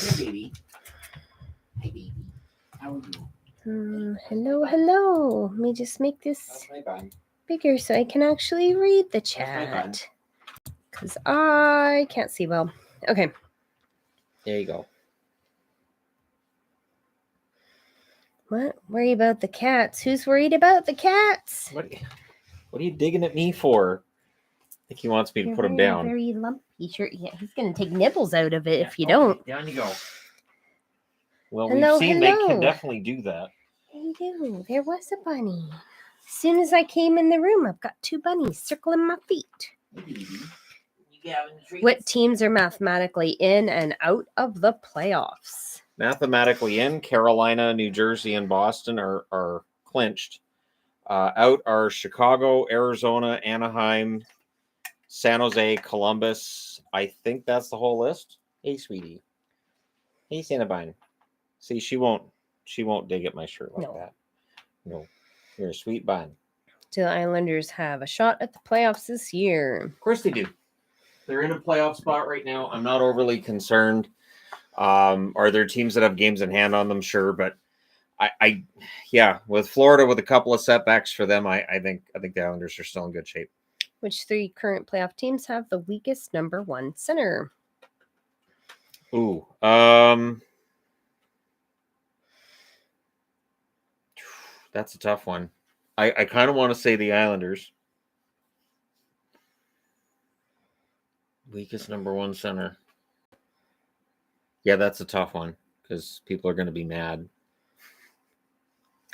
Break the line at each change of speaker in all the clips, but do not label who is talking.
Hey, baby. Hey, baby. How are you?
Hello. Let me just make this bigger so I can actually read the chat. Because I can't see well. Okay.
There you go.
What? Worry about the cats? Who's worried about the cats?
What are you digging at me for? I think he wants me to put him down.
Very lumpy. Sure, yeah, he's going to take nibbles out of it if you don't.
Down you go. Well,
Hello,
we've seen
hello.
they can definitely do that.
They do. There was a bunny. As soon as I came in the room, I've got 2 bunnies circling my feet. What teams are mathematically in and out of the playoffs?
Mathematically in, Carolina, New Jersey, and Boston are clinched. Out are Chicago, Arizona, Anaheim, San Jose, Columbus. I think that's the whole list. Hey, sweetie. Hey, Cinnabon. See, she won't dig at my shirt like that. No. You're a sweet bun.
Do the Islanders have a shot at the playoffs this year?
Of course they do. They're in a playoff spot right now. I'm not overly concerned. Are there teams that have games in hand on them? Sure, but yeah, with Florida with a couple of setbacks for them, I think the Islanders are still in good shape.
Which 3 current playoff teams have the weakest number 1 center?
Ooh, that's a tough one. I kind of want to say the Islanders. Weakest number 1 center. Yeah, that's a tough one because people are going to be mad.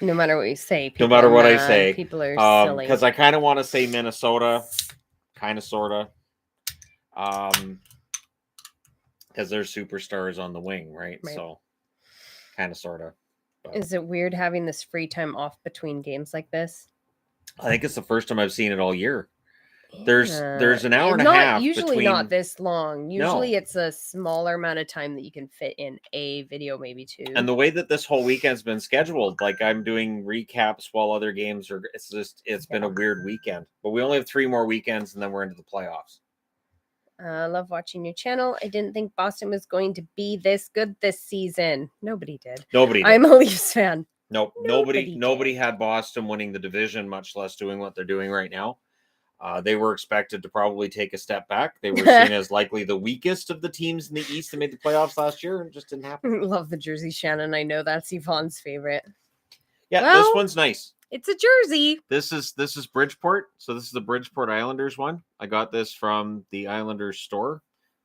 No matter what you say.
No matter what I say.
People are silly.
Because I kind of want to say Minnesota. Kind of, sort of. Because they're superstars on the wing, right? So, kind of, sort of.
Is it weird having this free time off between games like this?
I think it's the first time I've seen it all year. There's an hour and a half.
Usually not this long. Usually it's a smaller amount of time that you can fit in a video, maybe 2.
And the way that this whole weekend's been scheduled, like I'm doing recaps while other games are. It's been a weird weekend. But we only have 3 more weekends, and then we're into the playoffs.
I love watching your channel. I didn't think Boston was going to be this good this season. Nobody did. I'm a Leafs fan.
Nope. Nobody had Boston winning the division, much less doing what they're doing right now. They were expected to probably take a step back. They were seen as likely the weakest of the teams in the East that made the playoffs last year, and it just didn't happen.
Love the jersey, Shannon. I know that's Yvonne's favorite.
Yeah, this one's nice.
It's a jersey.
This is Bridgeport. So this is the Bridgeport Islanders one. I got this from the Islanders store.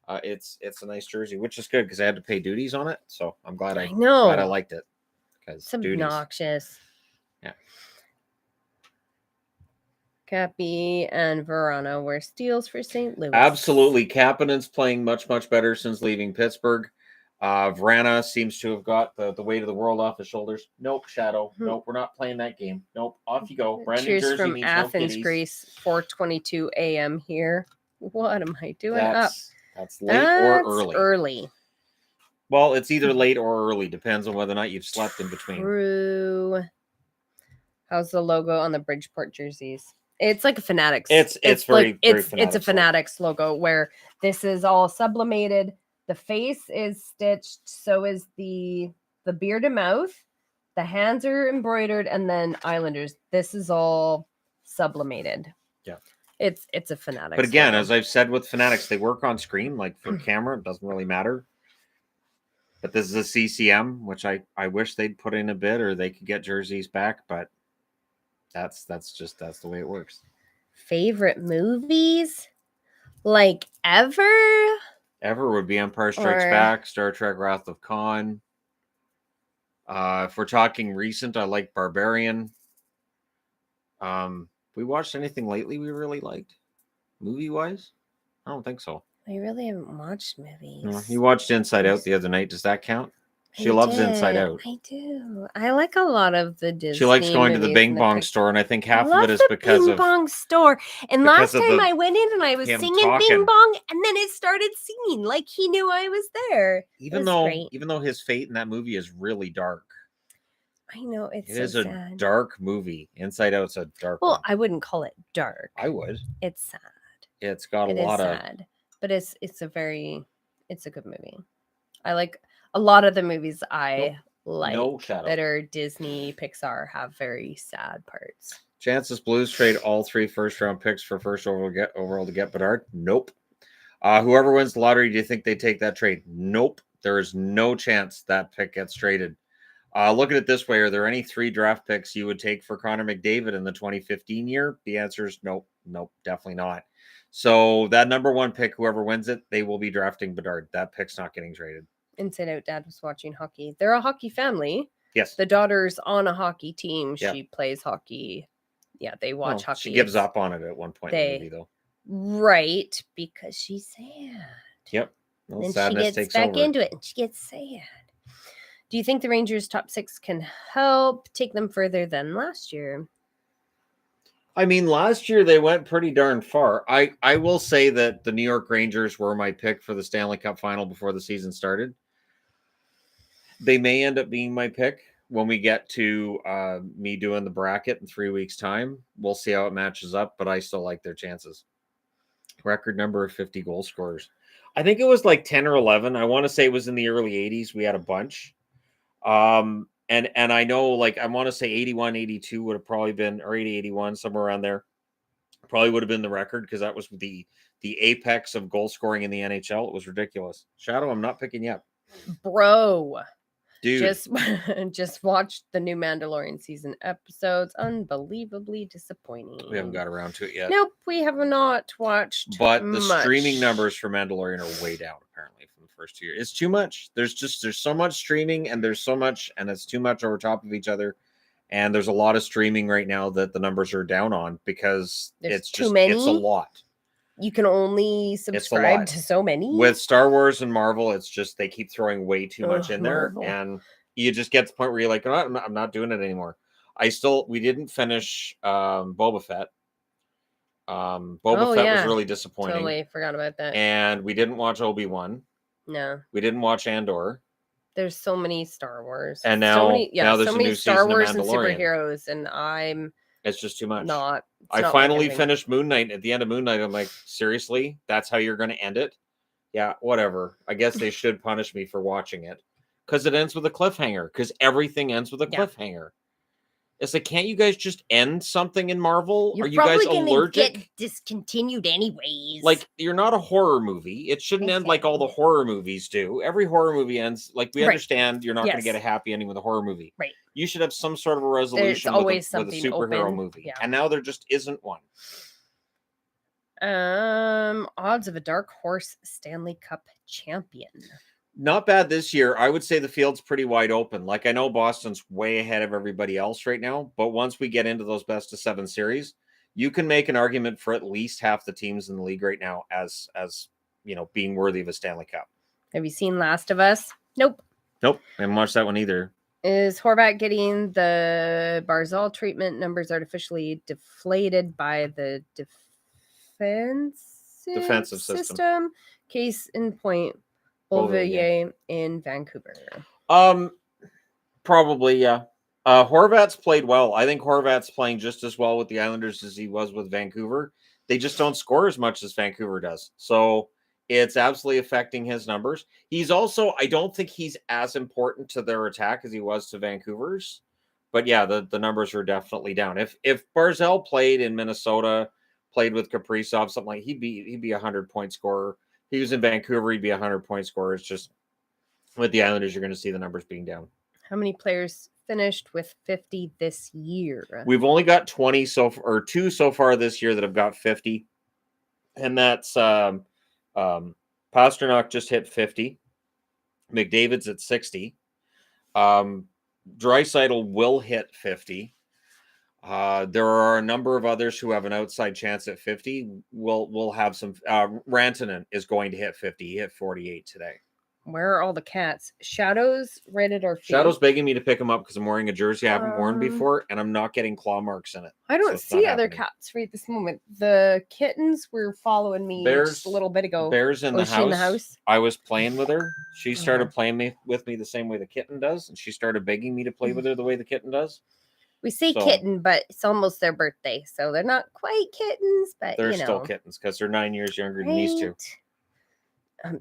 It's a nice jersey, which is good because I had to pay duties on it. So I'm glad I liked it.
It's obnoxious.
Yeah.
Cappy and Verano were steals for St. Louis.
Absolutely. Kapanen's playing much, much better since leaving Pittsburgh. Vrana seems to have got the weight of the world off his shoulders. Nope, Shadow. Nope, we're not playing that game. Nope, off you go. Brandon
Cheers
Jersey
from Athens, Greece. 4:22 a.m. here. What am I doing up?
That's late or early.
Early.
Well, it's either late or early. Depends on whether or not you've slept in between.
True. How's the logo on the Bridgeport jerseys? It's like a Fanatics.
It's very
it's a Fanatics logo where this is all sublimated. The face is stitched. So is the beard and mouth. The hands are embroidered, and then Islanders. This is all sublimated.
Yeah.
It's a Fanatics.
But again,
logo.
as I've said with Fanatics, they work on screen. Like for camera, it doesn't really matter. But this is a CCM, which I wish they'd put in a bit, or they could get jerseys back. But that's the way it works.
Favorite movies, like ever?
Ever would be Empire Strikes Back, Star Trek: Wrath of Khan. If we're talking recent, I like Barbarian. We watched anything lately we really liked, movie-wise? I don't think so.
I really haven't watched movies.
No, you watched Inside Out the other night. Does that count? She loves Inside Out.
I do. I like a lot of the Disney.
She likes going to the Bing Bong store, and I think half of it is because of
Bing Bong store. And last time I went in and I was singing Bing Bong, and then it started singing like he knew I was there.
Even though his fate in that movie is really dark.
I know it
is
sad.
A dark movie. Inside Out's a dark.
Well,
one.
I wouldn't call it dark.
I would.
It's sad.
It's got a lot of.
Sad, but it's a good movie. I like A lot of the movies I
Nope.
like
No shadow.
that are Disney, Pixar have very sad parts.
Chances Blues trade all 3 first-round picks for first overall to get Bedard? Nope. Whoever wins the lottery, do you think they take that trade? Nope. There is no chance that pick gets traded. Look at it this way. Are there any 3 draft picks you would take for Connor McDavid in the 2015 year? The answer is nope. Nope, definitely not. So that number 1 pick, whoever wins it, they will be drafting Bedard. That pick's not getting traded.
Inside Out Dad was watching hockey. They're a hockey family.
Yes.
The daughter's on a hockey team.
Yeah.
She plays hockey. Yeah, they watch hockey.
She gives up on it at one point in the movie, though.
Right, because she's sad.
Yep.
Well, then she gets back into it and she gets sad. Do you think the Rangers' top 6 can help take them further than last year?
I mean, last year they went pretty darn far. I will say that the New York Rangers were my pick for the Stanley Cup final before the season started. They may end up being my pick when we get to me doing the bracket in 3 weeks' time. We'll see how it matches up, but I still like their chances. Record number of 50 goal scorers. I think it was like 10 or 11. I want to say it was in the early 80s. We had a bunch. And I know, like, I want to say 81, 82 would have probably been, or 80, 81, somewhere around there. Probably would have been the record because that was the apex of goal scoring in the NHL. It was ridiculous. Shadow, I'm not picking you up.
Bro.
Dude.
Just watched the new Mandalorian season episodes. Unbelievably disappointing.
We haven't got around to it yet.
Nope, we have not watched.
But the streaming numbers for Mandalorian are way down, apparently, from the first 2 years. It's too much. There's so much streaming, and there's so much, and it's too much over top of each other. And there's a lot of streaming right now that the numbers are down on because it's
too many.
It's a lot.
You can only subscribe to so many.
With Star Wars and Marvel, it's just they keep throwing way too much in there,
Marvel.
and you just get to the point where you're like, I'm not doing it anymore. We didn't finish Boba Fett. Boba Fett was really disappointing.
Totally forgot about that.
And we didn't watch Obi-Wan.
No.
We didn't watch Andor.
There's so many Star Wars.
And now, there's
so
a
many
new
Star Wars
season
and
of Mandalorian.
superheroes, and
It's just too much.
I
finally finished Moon Knight. At the end of Moon Knight, I'm like, seriously? That's how you're going to end it? Yeah, whatever. I guess they should punish me for watching it. Because it ends with a cliffhanger. Because everything ends with a cliffhanger. It's like, can't you guys just end something in Marvel? Are you guys allergic?
Get discontinued anyways.
Like, you're not a horror movie. It shouldn't end like all the horror movies do. Every horror movie ends like we understand you're not going to get a happy ending with a horror movie.
Right.
You should have some sort of a resolution with a superhero movie.
Yeah.
And now there just isn't one.
Odds of a dark horse Stanley Cup champion.
Not bad this year. I would say the field's pretty wide open. Like, I know Boston's way ahead of everybody else right now, but once we get into those best of 7 series, you can make an argument for at least half the teams in the league right now as being worthy of a Stanley Cup.
Have you seen Last of Us? Nope.
I haven't watched that one either.
Is Horvat getting the Barzal treatment? Numbers artificially deflated by the defensive system. Case in point. Beauvillier in Vancouver.
Probably, yeah. Horvat's played well. I think Horvat's playing just as well with the Islanders as he was with Vancouver. They just don't score as much as Vancouver does. So it's absolutely affecting his numbers. He's also, I don't think he's as important to their attack as he was to Vancouver's. But yeah, the numbers are definitely down. If Barzal played in Minnesota, played with Kaprizov, something like he'd be a 100-point scorer. He was in Vancouver, he'd be a 100-point scorer. It's just with the Islanders, you're going to see the numbers being down.
How many players finished with 50 this year?
We've only got 2 so far this year that have got 50. And that's Pasternak just hit 50. McDavid's at 60. Draisaitl will hit 50. There are a number of others who have an outside chance at 50. We'll have some. Rantanen is going to hit 50. He hit 48 today.
Where are all the cats? Shadows right at our feet.
Shadow's begging me to pick him up because I'm wearing a jersey I haven't worn before, and I'm not getting claw marks in it.
I don't see other cats right this moment. The kittens were following me just a little bit ago.
Bear's in the house.
She in the house?
I was playing with her. She started playing with me the same way the kitten does, and she started begging me to play with her the way the kitten does.
We say kitten, but it's almost their birthday, so they're not quite kittens, but
they're still kittens because they're 9 years younger than these two.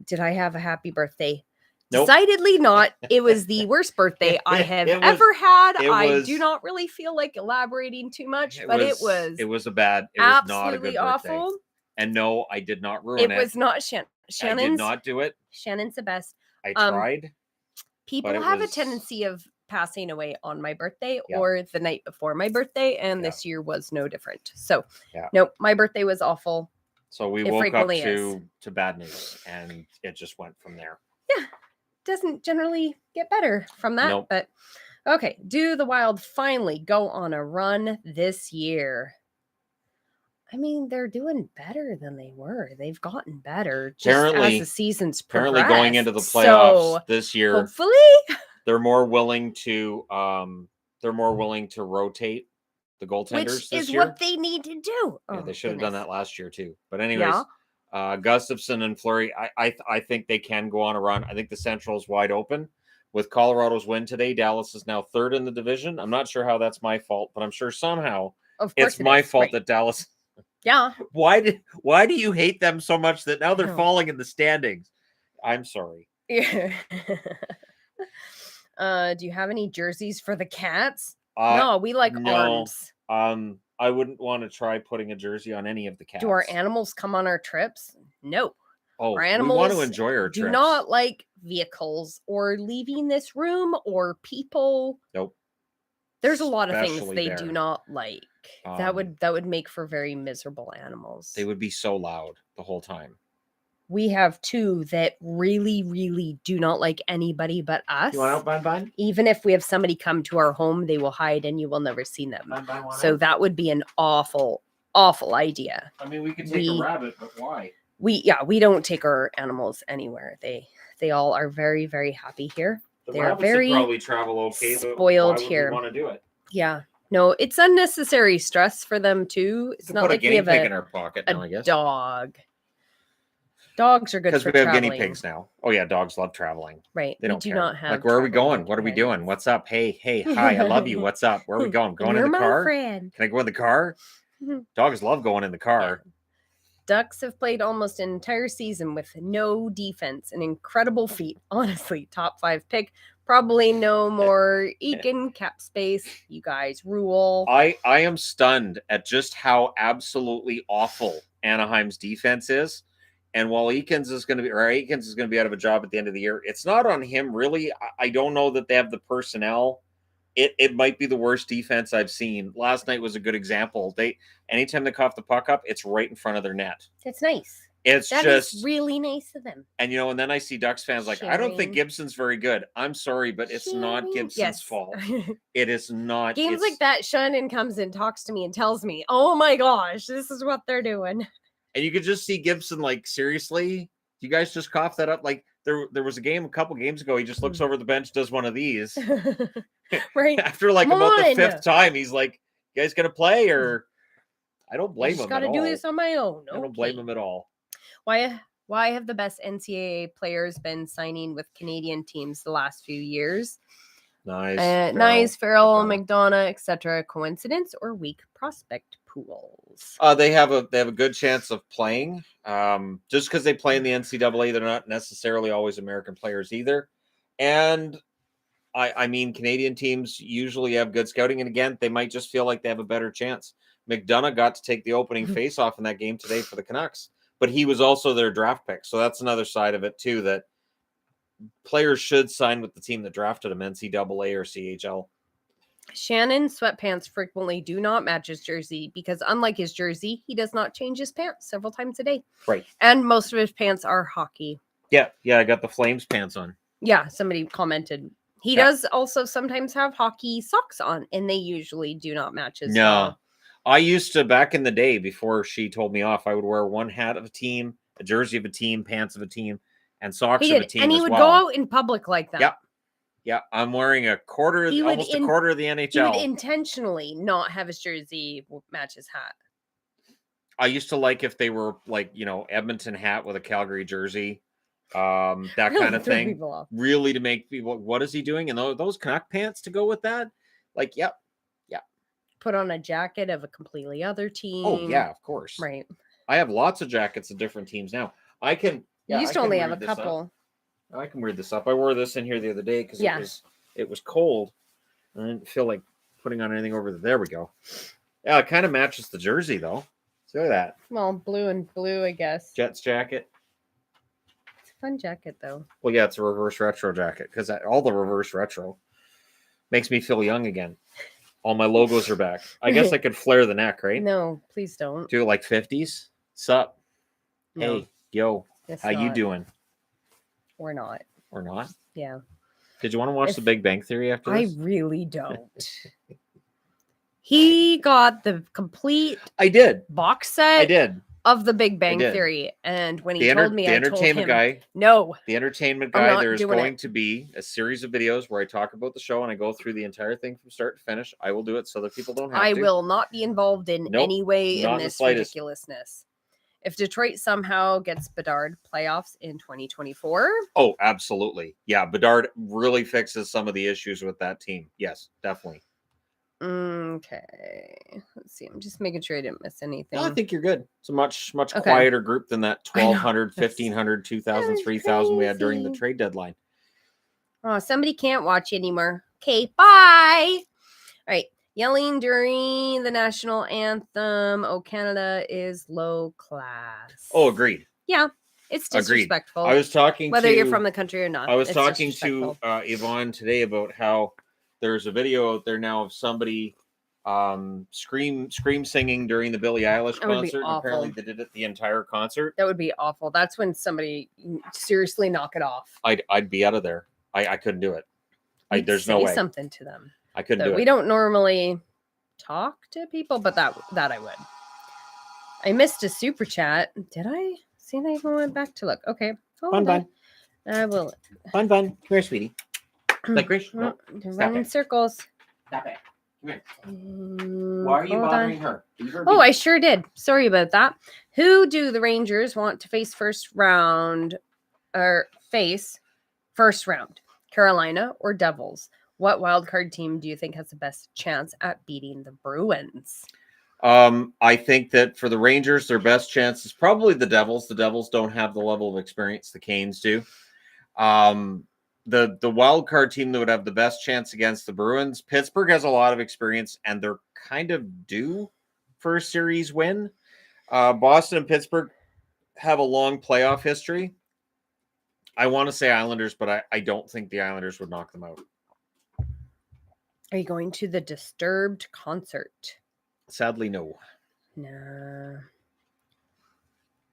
Did I have a happy birthday?
Nope.
Decidedly not. It was the worst birthday I have
It was-
ever had.
it
I
was-
do not really feel like elaborating too much, but it was
it was not a good
absolutely
birthday.
awful.
And no, I did not ruin it.
It was not
I did
Shannon's.
not do it.
Shannon's the best.
I tried.
People
it
have a
was-
tendency of passing away on my birthday
Yeah.
or the night before my birthday, and
Yeah.
this year was no different. So,
Yeah.
nope, my birthday was awful.
So we
It
woke up
frequently is.
to bad news, and it just went from there.
Yeah, doesn't generally get better from that.
Nope.
But okay, do the Wild finally go on a run this year? I mean, they're doing better than they were. They've gotten better just
Apparently-
as the season's
Apparently, going into the
progressed.
playoffs
So
this year,
hopefully,
they're more willing to rotate the goaltenders
which
this
is
year.
what they need to do.
Yeah,
Oh,
they should have done
goodness.
that last year too. But anyways,
Yeah.
Gustafson and Fleury, I think they can go on a run. I think the Central is wide open. With Colorado's win today, Dallas is now third in the division. I'm not sure how that's my fault, but I'm sure somehow
Of course,
it's my
is,
fault
right.
that Dallas.
Yeah.
Why do you hate them so much that now they're
No.
falling in the standings? I'm sorry.
Yeah. Do you have any jerseys for the Cats?
Uh,
No, we like
no.
arms.
I wouldn't want to try putting a jersey on any of the Cats.
Do our animals come on our trips? No.
Oh,
our
we want
animals
to enjoy our
Do
trips.
not like vehicles or leaving this room or people.
Nope.
There's a lot of things
Especially
they
there.
do not like. That
Um,
would make for very miserable animals.
They would be so loud the whole time.
We have two that really, really do not like anybody but us.
You want out, Bun Bun?
Even if we have somebody come to our home, they will hide and you will never see them.
Bun Bun want
So
out?
that would be an awful, awful idea.
I mean, we could take
we-
a rabbit, but why?
We don't take our animals anywhere. They all are very, very happy here.
The
They're
rabbits
very
would probably travel okay, but
spoiled
why would
here.
we want to do it?
Yeah. No, it's unnecessary stress for them too. It's
We
not
put a
like we
guinea
have
pig in
a
our pocket now, I guess.
dog. Dogs are good
Because
for
we have
traveling.
guinea pigs now. Oh yeah, dogs love traveling.
Right.
They
we
don't
do
care.
not have
Like, where are we
traveling
going? What are we
companions.
doing? What's up? Hey, hi, I love you. What's up? Where are we going? Going in
You're
the
my
car?
friend.
Can I go in the car?
Mhm.
Dogs love going in the car.
Ducks have played almost an entire season with no defense, an incredible feat. Honestly, top 5 pick. Probably no more Eakin cap space. You guys rule.
I am stunned at just how absolutely awful Anaheim's defense is. And while Eakins is going to be out of a job at the end of the year, it's not on him really. I don't know that they have the personnel. It might be the worst defense I've seen. Last night was a good example. Anytime they cough the puck up, it's right in front of their net.
That's nice.
It's
That
just
is really nice of them.
and and then I see Ducks fans like, I don't think
Sharing.
Gibson's very good. I'm sorry, but it's not
Sharing.
Gibson's
Yes.
fault. It is not.
Games
it's,
like that, Shannon comes and talks to me and tells me, "Oh my gosh, this is what they're doing."
And you could just see Gibson like, seriously, you guys just cough that up? Like there was a couple games ago. He just looks over the bench, does one of these.
Right?
After like
Come
about the
on.
5th time, he's like, "You guys gonna play?" Or I don't
I
blame
just
him
got
at
to
all.
do this on my own.
I don't blame
Okay.
him at all.
Why have the best NCAA players been signing with Canadian teams the last few years?
Nice,
Farrell,
McDonough.
McDonough, etc. Coincidence or weak prospect pools?
They have a good chance of playing. Just because they play in the NCAA, they're not necessarily always American players either. And I mean, Canadian teams usually have good scouting, and again, they might just feel like they have a better chance. McDonough got to take the opening face-off in that game today for the Canucks, but he was also their draft pick, so that's another side of it too. That players should sign with the team that drafted him, NCAA or CHL.
Shannon sweatpants frequently do not match his jersey because, unlike his jersey, he does not change his pants several times a day.
Right.
And most of his pants are hockey.
Yeah, I got the Flames pants on.
Yeah, somebody commented. He does also sometimes have hockey socks on, and they usually do not match his style.
I used to, back in the day, before she told me off, I would wear one hat of a team, a jersey of a team, pants of a team, and socks
He
of a
did,
team
and he
as
would
well.
go out in public like that.
Yep. Yeah, I'm wearing almost a quarter of the NHL.
He would intentionally not have his jersey match his hat.
I used to like if they were like, Edmonton hat with a Calgary jersey, that kind of
Throw
thing.
people off.
Really to make people, what is he doing? And those Canuck pants to go with that? Like, yep.
Put on a jacket of a completely other team.
Oh, yeah, of course.
Right.
I have lots of jackets of different teams now. I can.
You used to only have a couple.
I can wear this up. I wore this in here the other day because
Yeah.
it was cold. I didn't feel like putting on anything over there. There we go. Yeah, it kind of matches the jersey though. So look at that.
Well, blue and blue, I guess.
Jets jacket.
It's a fun jacket, though.
Well, yeah, it's a reverse retro jacket because all the reverse retro makes me feel young again. All my logos are back. I guess I could flare the neck, right?
No, please don't.
Do it like 50s. Sup?
No,
Hey, yo,
it's
how you
not.
doing?
We're not.
Or not?
Yeah.
Did you want to watch The Big Bang Theory after
I
this?
really don't. He got the complete
I did.
box set
I did.
of The Big Bang
did.
Theory. And when he told me,
the
I told
entertainment
him,
guy.
no,
The entertainment
I'm
guy,
not
there's
doing
going
it.
to be a series of videos where I talk about the show and I go through the entire thing from start to finish. I will do it so that people don't have
I
to.
will not be involved in
Nope,
any way
not
in
in the
this
slightest.
ridiculousness. If Detroit somehow gets Bedard playoffs in 2024,
Oh, absolutely. Yeah, Bedard really fixes some of the issues with that team. Yes, definitely.
okay. Let's see. I'm just making sure I didn't miss anything.
No, I think you're good. It's a much
Okay.
quieter group than that
I know.
1,200, 1,500, 2,000, 3,000 we had during the
crazy.
trade deadline.
Oh, somebody can't watch anymore. Okay, bye. All right. Yelling during the national anthem. Oh, Canada is low class.
Oh, agreed.
Yeah, it's
Agreed.
disrespectful.
I was talking
whether
to...
you're from the country or not.
I was
it's
talking to
disrespectful.
Yvonne today about how there's a video out there now of somebody scream singing during the Billie Eilish
That would be
concert. And apparently
awful.
they did it the entire concert.
That would be awful. That's when somebody seriously knock it off.
I'd be out of there. I couldn't do it.
You'd
There's
say
no way.
something to them.
I couldn't
So
do
we
it.
don't normally talk to people, but that I would. I missed a super chat. Did I see that? I went back to look. Okay. Hold on. I will.
Fun. Come here, sweetie. Licorice? No.
They're running in
it.
circles.
Stop it. Come here.
Why are you bothering
her?
Oh, I sure did. Sorry about that. Who do the Rangers want to face first round? Carolina or Devils? What wildcard team do you think has the best chance at beating the Bruins?
I think that for the Rangers, their best chance is probably the Devils. The Devils don't have the level of experience the Canes do. The wild card team that would have the best chance against the Bruins, Pittsburgh has a lot of experience and they're kind of due for a series win. Boston and Pittsburgh have a long playoff history. I want to say Islanders, but I don't think the Islanders would knock them out.
Are you going to the Disturbed concert?
Sadly, no.
No.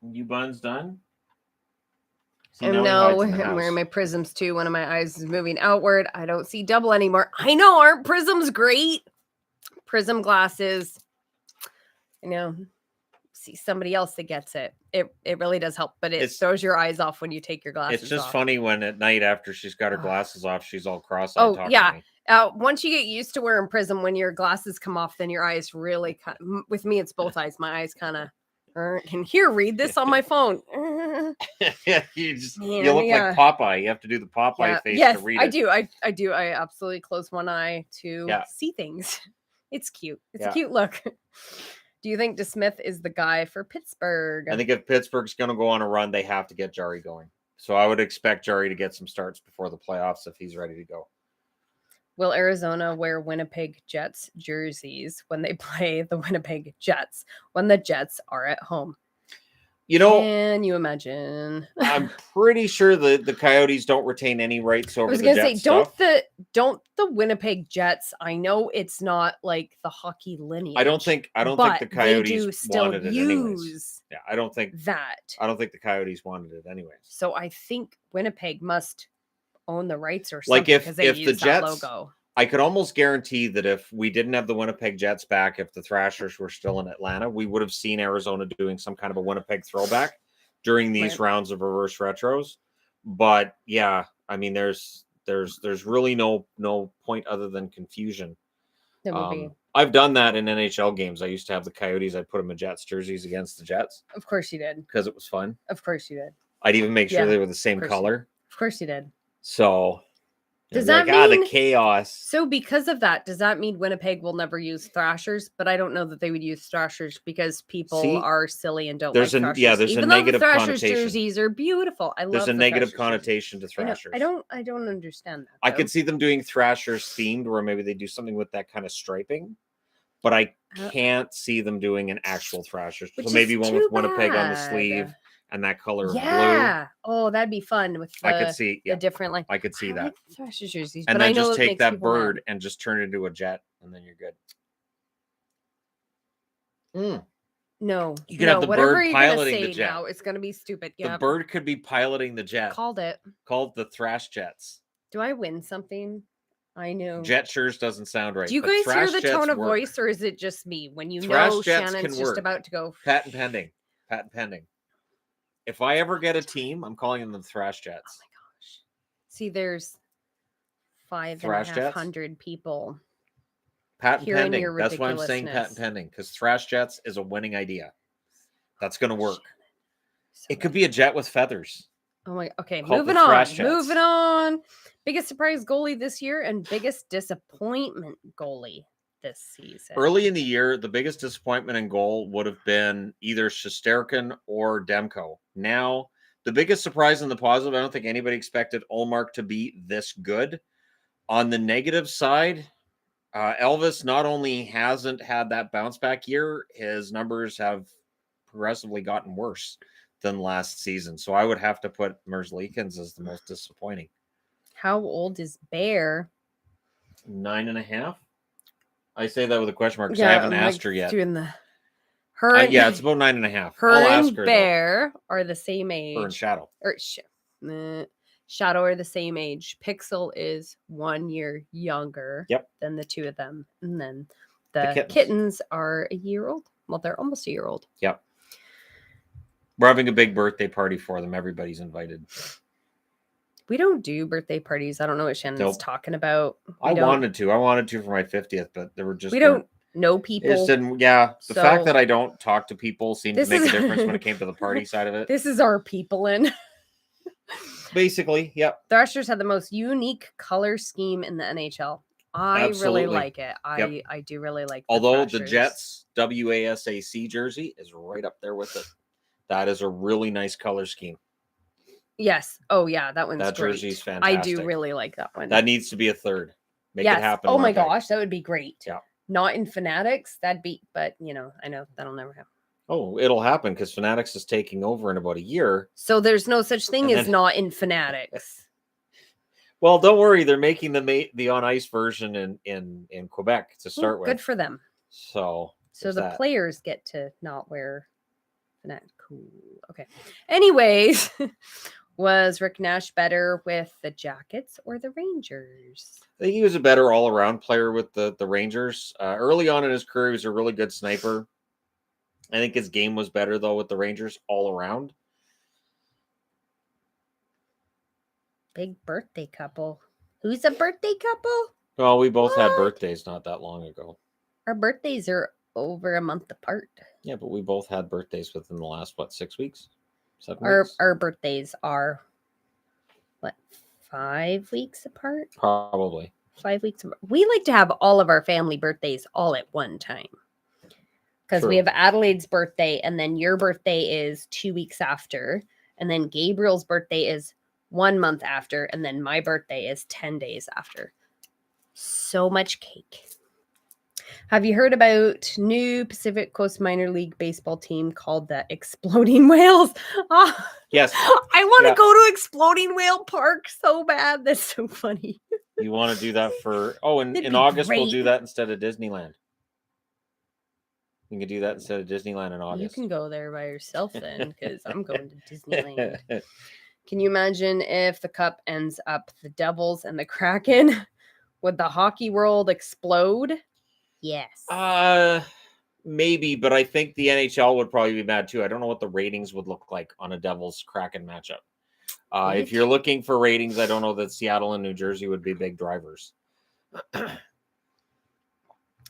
You buns done? See,
And
now he
no,
hides in the
I'm wearing
house.
my prisms too. One of my eyes is moving outward. I don't see double anymore. I know, aren't prisms great? Prism glasses. I know. See somebody else that gets it. It really does help, but it throws your eyes off when you take your glasses off.
It's just funny when at night after she's got her glasses off, she's all cross-eyed.
Oh, yeah. Once you get used to wearing prism, when your glasses come off, then your eyes really with me, it's both eyes. My eyes kind of can read this on my phone.
Yeah, you look like Popeye. You have to do the Popeye face to read it.
I do. I absolutely close one eye to see things. It's cute. It's a cute look. Do you think DeSmith is the guy for Pittsburgh?
I think if Pittsburgh's going to go on a run, they have to get Jarry going. So I would expect Jarry to get some starts before the playoffs if he's ready to go.
Will Arizona wear Winnipeg Jets jerseys when they play the Winnipeg Jets when the Jets are at home?
You know,
can you imagine?
I'm pretty sure the Coyotes don't retain any rights over the Jets. I was going to
say, don't the Winnipeg Jets? I know it's not like the hockey lineage.
I don't think the Coyotes wanted it anyways. Yeah, I don't think the Coyotes wanted it anyways.
So I think Winnipeg must own the rights or something because they use that logo.
I could almost guarantee that if we didn't have the Winnipeg Jets back, if the Thrashers were still in Atlanta, we would have seen Arizona doing some kind of a Winnipeg throwback during these rounds of reverse retros. But yeah, I mean, there's really no point other than confusion. I've done that in NHL games. I used to have the Coyotes. I'd put them in Jets jerseys against the Jets.
Of course you did.
Because it was fun.
Of course you did.
I'd even make sure they were the same color.
Of course you did.
So,
Does
They'll
that
be like,
mean
the chaos?
so? Because of that, does that mean Winnipeg will never use Thrashers? But I don't know that they would use Thrashers because people
See,
are silly and don't
there's
like
a-
Thrashers.
yeah, there's a
Even though
negative
the Thrashers
connotation.
jerseys are beautiful. I love
There's a
the
negative
Thrashers jerseys.
connotation to
I know.
Thrashers.
I don't understand that.
I
though.
could see them doing Thrashers themed, where maybe they do something with that kind of striping, but I can't see them doing an actual Thrashers.
Which
So maybe
is
one
too
with Winnipeg on the
bad.
sleeve and that color of blue.
Yeah. Oh, that'd be fun with the,
I could see,
the different like.
I could see
I
that.
like the Thrashers jerseys,
And
but I
then
know
just
it
take
makes
that
people mad.
bird and just turn it into a jet, and then you're good.
No,
You could have the
whatever
bird
you're gonna
piloting
say
the jet.
now, it's gonna be stupid.
The
Yeah,
bird could be piloting the jet,
called it.
called the Thrash Jets.
Do I win something? I know.
Jet shures doesn't sound right.
Do you
but
guys hear
Thrash
the
Jets
tone of
work.
voice, or is it just me when you
Thrash
know
Jets
Shannon's
can
just
work.
about to go?
Patent pending. Patent pending. If I ever get a team, I'm calling them the Thrash Jets.
Oh my gosh! See, there's
Thrash Jets?
5,500 people.
Patent
Hearing
pending.
your
That's why I'm saying
ridiculousness.
patent pending, because Thrash Jets is a winning idea. That's going to work.
So
It could be a jet with feathers.
Oh my. Okay,
Called the
moving on.
Thrash Jets.
Moving on. Biggest surprise goalie this year and biggest disappointment goalie this season.
Early in the year, the biggest disappointment in goal would have been either Shesterkin or Demko. Now, the biggest surprise in the positive, I don't think anybody expected Ullmark to be this good. On the negative side, Elvis not only hasn't had that bounce back year, his numbers have progressively gotten worse than last season. So I would have to put Merzlikins as the most disappointing.
How old is Bear?
9.5. I say that with a question mark because I haven't asked her yet.
Doing the her. And,
Yeah, it's about 9.5.
her
I'll
and
ask her.
Bear are the same age.
Her and Shadow.
Or Shadow are the same age. Pixel is 1 year younger than the two of them, and then the kittens are a year old. Well, they're almost a year old.
Yep. We're having a big birthday party for them. Everybody's invited.
We don't do birthday parties. I don't know what Shannon's talking about.
I wanted to for my 50th, but there were just
we don't know people.
It just didn't. Yeah, the fact that I don't talk to people seemed to make a difference when it came to the party side of it.
This is our people in.
Basically, yep.
Thrashers had the most unique color scheme in the NHL. I really like it. I do really like.
Although the Jets WASAC jersey is right up there with it. That is a really nice color scheme.
Yes. Oh yeah, that one's
that
great.
jersey's fantastic.
I do really like that one.
That needs to be a third. Make it happen.
Oh my gosh, that would be great.
Yeah.
Not in Fanatics, that'd be. But I know that'll never happen.
Oh, it'll happen because Fanatics is taking over in about a year.
So there's no such thing as not in Fanatics.
Well, don't worry. They're making the on ice version in Quebec to start with.
Good for them.
So
the players get to not wear Fanatic. Cool. Okay. Anyways, was Rick Nash better with the Jackets or the Rangers?
I think he was a better all-around player with the Rangers. Early on in his career, he was a really good sniper. I think his game was better, though, with the Rangers all around.
Big birthday couple. Who's a birthday couple?
Well, we both had birthdays not that long ago.
Our birthdays are over a month apart.
Yeah, but we both had birthdays within the last, 6 weeks? 7 weeks?
Our birthdays are, 5 weeks apart?
Probably.
5 weeks apart. We like to have all of our family birthdays all at one time. Because we have Adelaide's birthday, and then your birthday is 2 weeks after, and then Gabriel's birthday is 1 month after, and then my birthday is 10 days after. So much cake. Have you heard about new Pacific Coast Minor League baseball team called the Exploding Whales? Oh,
yes.
I want to go to Exploding Whale Park so bad. That's so funny.
You want to do that for... Oh, in August, we'll do that instead of Disneyland. You can do that instead of Disneyland in August.
You can go there by yourself then, because I'm going to Disneyland. Can you imagine if the cup ends up the Devils and the Kraken? Would the hockey world explode? Yes.
Maybe, but I think the NHL would probably be mad too. I don't know what the ratings would look like on a Devils Kraken matchup. If you're looking for ratings, I don't know that Seattle and New Jersey would be big drivers.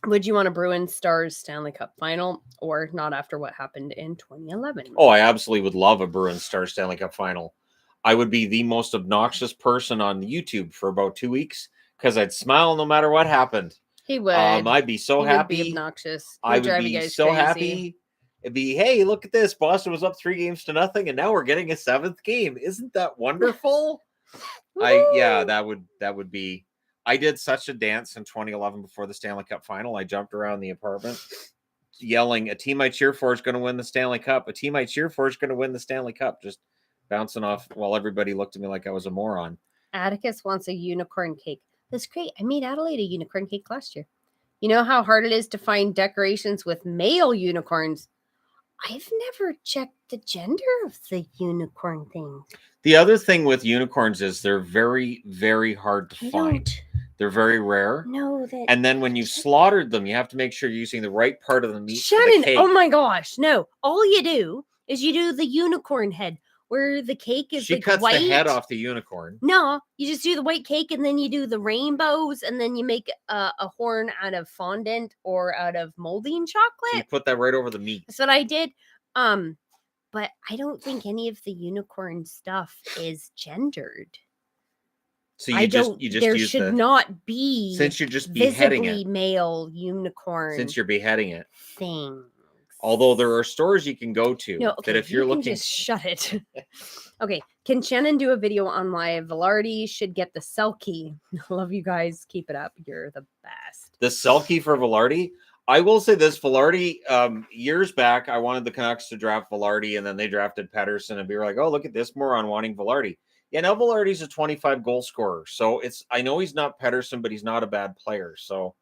Would you want a Bruins Stars Stanley Cup final or not after what happened in 2011?
Oh, I absolutely would love a Bruins Stars Stanley Cup final. I would be the most obnoxious person on YouTube for about 2 weeks because I'd smile no matter what happened.
He would.
I'd be so
He
happy.
would be obnoxious.
I would
drive you
be
guys
so
crazy.
happy. It'd be, hey, look at this. Boston was up 3-0, and now we're getting a 7th game. Isn't that wonderful? That would be. I did such a dance in 2011 before the Stanley Cup final. I jumped around the apartment yelling, a team I cheer for is going to win the Stanley Cup. A team I cheer for is going to win the Stanley Cup. Just bouncing off while everybody looked at me like I was a moron.
Atticus wants a unicorn cake. That's great. I made Adelaide a unicorn cake last year. You know how hard it is to find decorations with male unicorns? I've never checked the gender of the unicorn thing.
The other thing with unicorns is they're very, very hard to find. They're very rare.
No, that.
And then when you've slaughtered them, you have to make sure you're using the right part of the meat.
Shannon,
for the cake.
oh my gosh, no! All you do is you do the unicorn head, where the cake is
she
like
cuts
white.
the head off the unicorn.
No, you just do the white cake, and then you do the rainbows, and then you make a horn out of fondant or out of molding chocolate.
You put that right over the meat.
That's what I did. But I don't think any of the unicorn stuff is gendered.
So you just
there
use
should not be
since you're just beheading
visibly
it.
male unicorn
Since you're beheading it.
things.
Although there are stores you can go to that if you're looking,
just shut it. Okay, can Shannon do a video on why Velardi should get the Selke? Love you guys. Keep it up. You're the best.
The Selke for Velardi. I will say this, Velardi, years back, I wanted the Canucks to draft Velardi, and then they drafted Pettersson, and we were like, oh, look at this moron wanting Velardi. Yeah, now Velardi's a 25 goal scorer. So I know he's not Pettersson, but he's not a bad player. So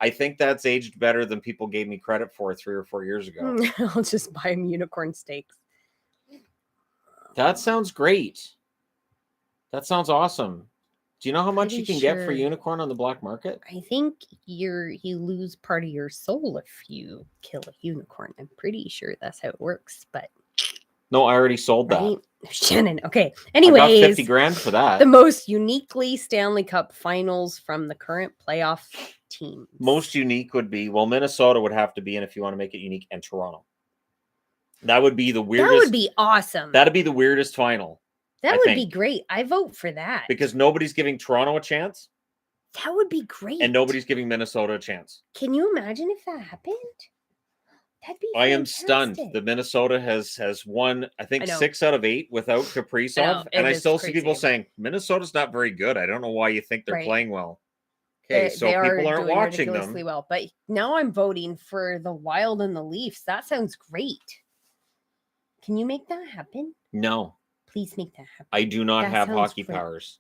I think that's aged better than people gave me credit for 3 or 4 years ago.
I'll just buy him unicorn steaks.
That sounds great. That sounds awesome. Do you know how much you can get for unicorn on the black market?
I think you lose part of your soul if you kill a unicorn. I'm pretty sure that's how it works, but
no, I already sold that.
Right? Shannon. Okay. Anyways,
I got $50,000 for that.
The most uniquely Stanley Cup finals from the current playoff teams.
Most unique would be, well, Minnesota would have to be in if you want to make it unique, and Toronto. That would be the weirdest.
That would be awesome.
That'd be the weirdest final.
That would be great. I vote for that.
Because nobody's giving Toronto a chance.
That would be great.
And nobody's giving Minnesota a chance.
Can you imagine if that happened? That'd be
I am stunned that Minnesota has won, I think, 6 out of 8 without Kaprizov. And I still see people saying, Minnesota's not very good. I don't know why you think they're playing well. Okay, so people aren't watching them.
Well, but now I'm voting for the Wild and the Leafs. That sounds great. Can you make that happen?
No.
Please make that happen.
I do not have hockey powers.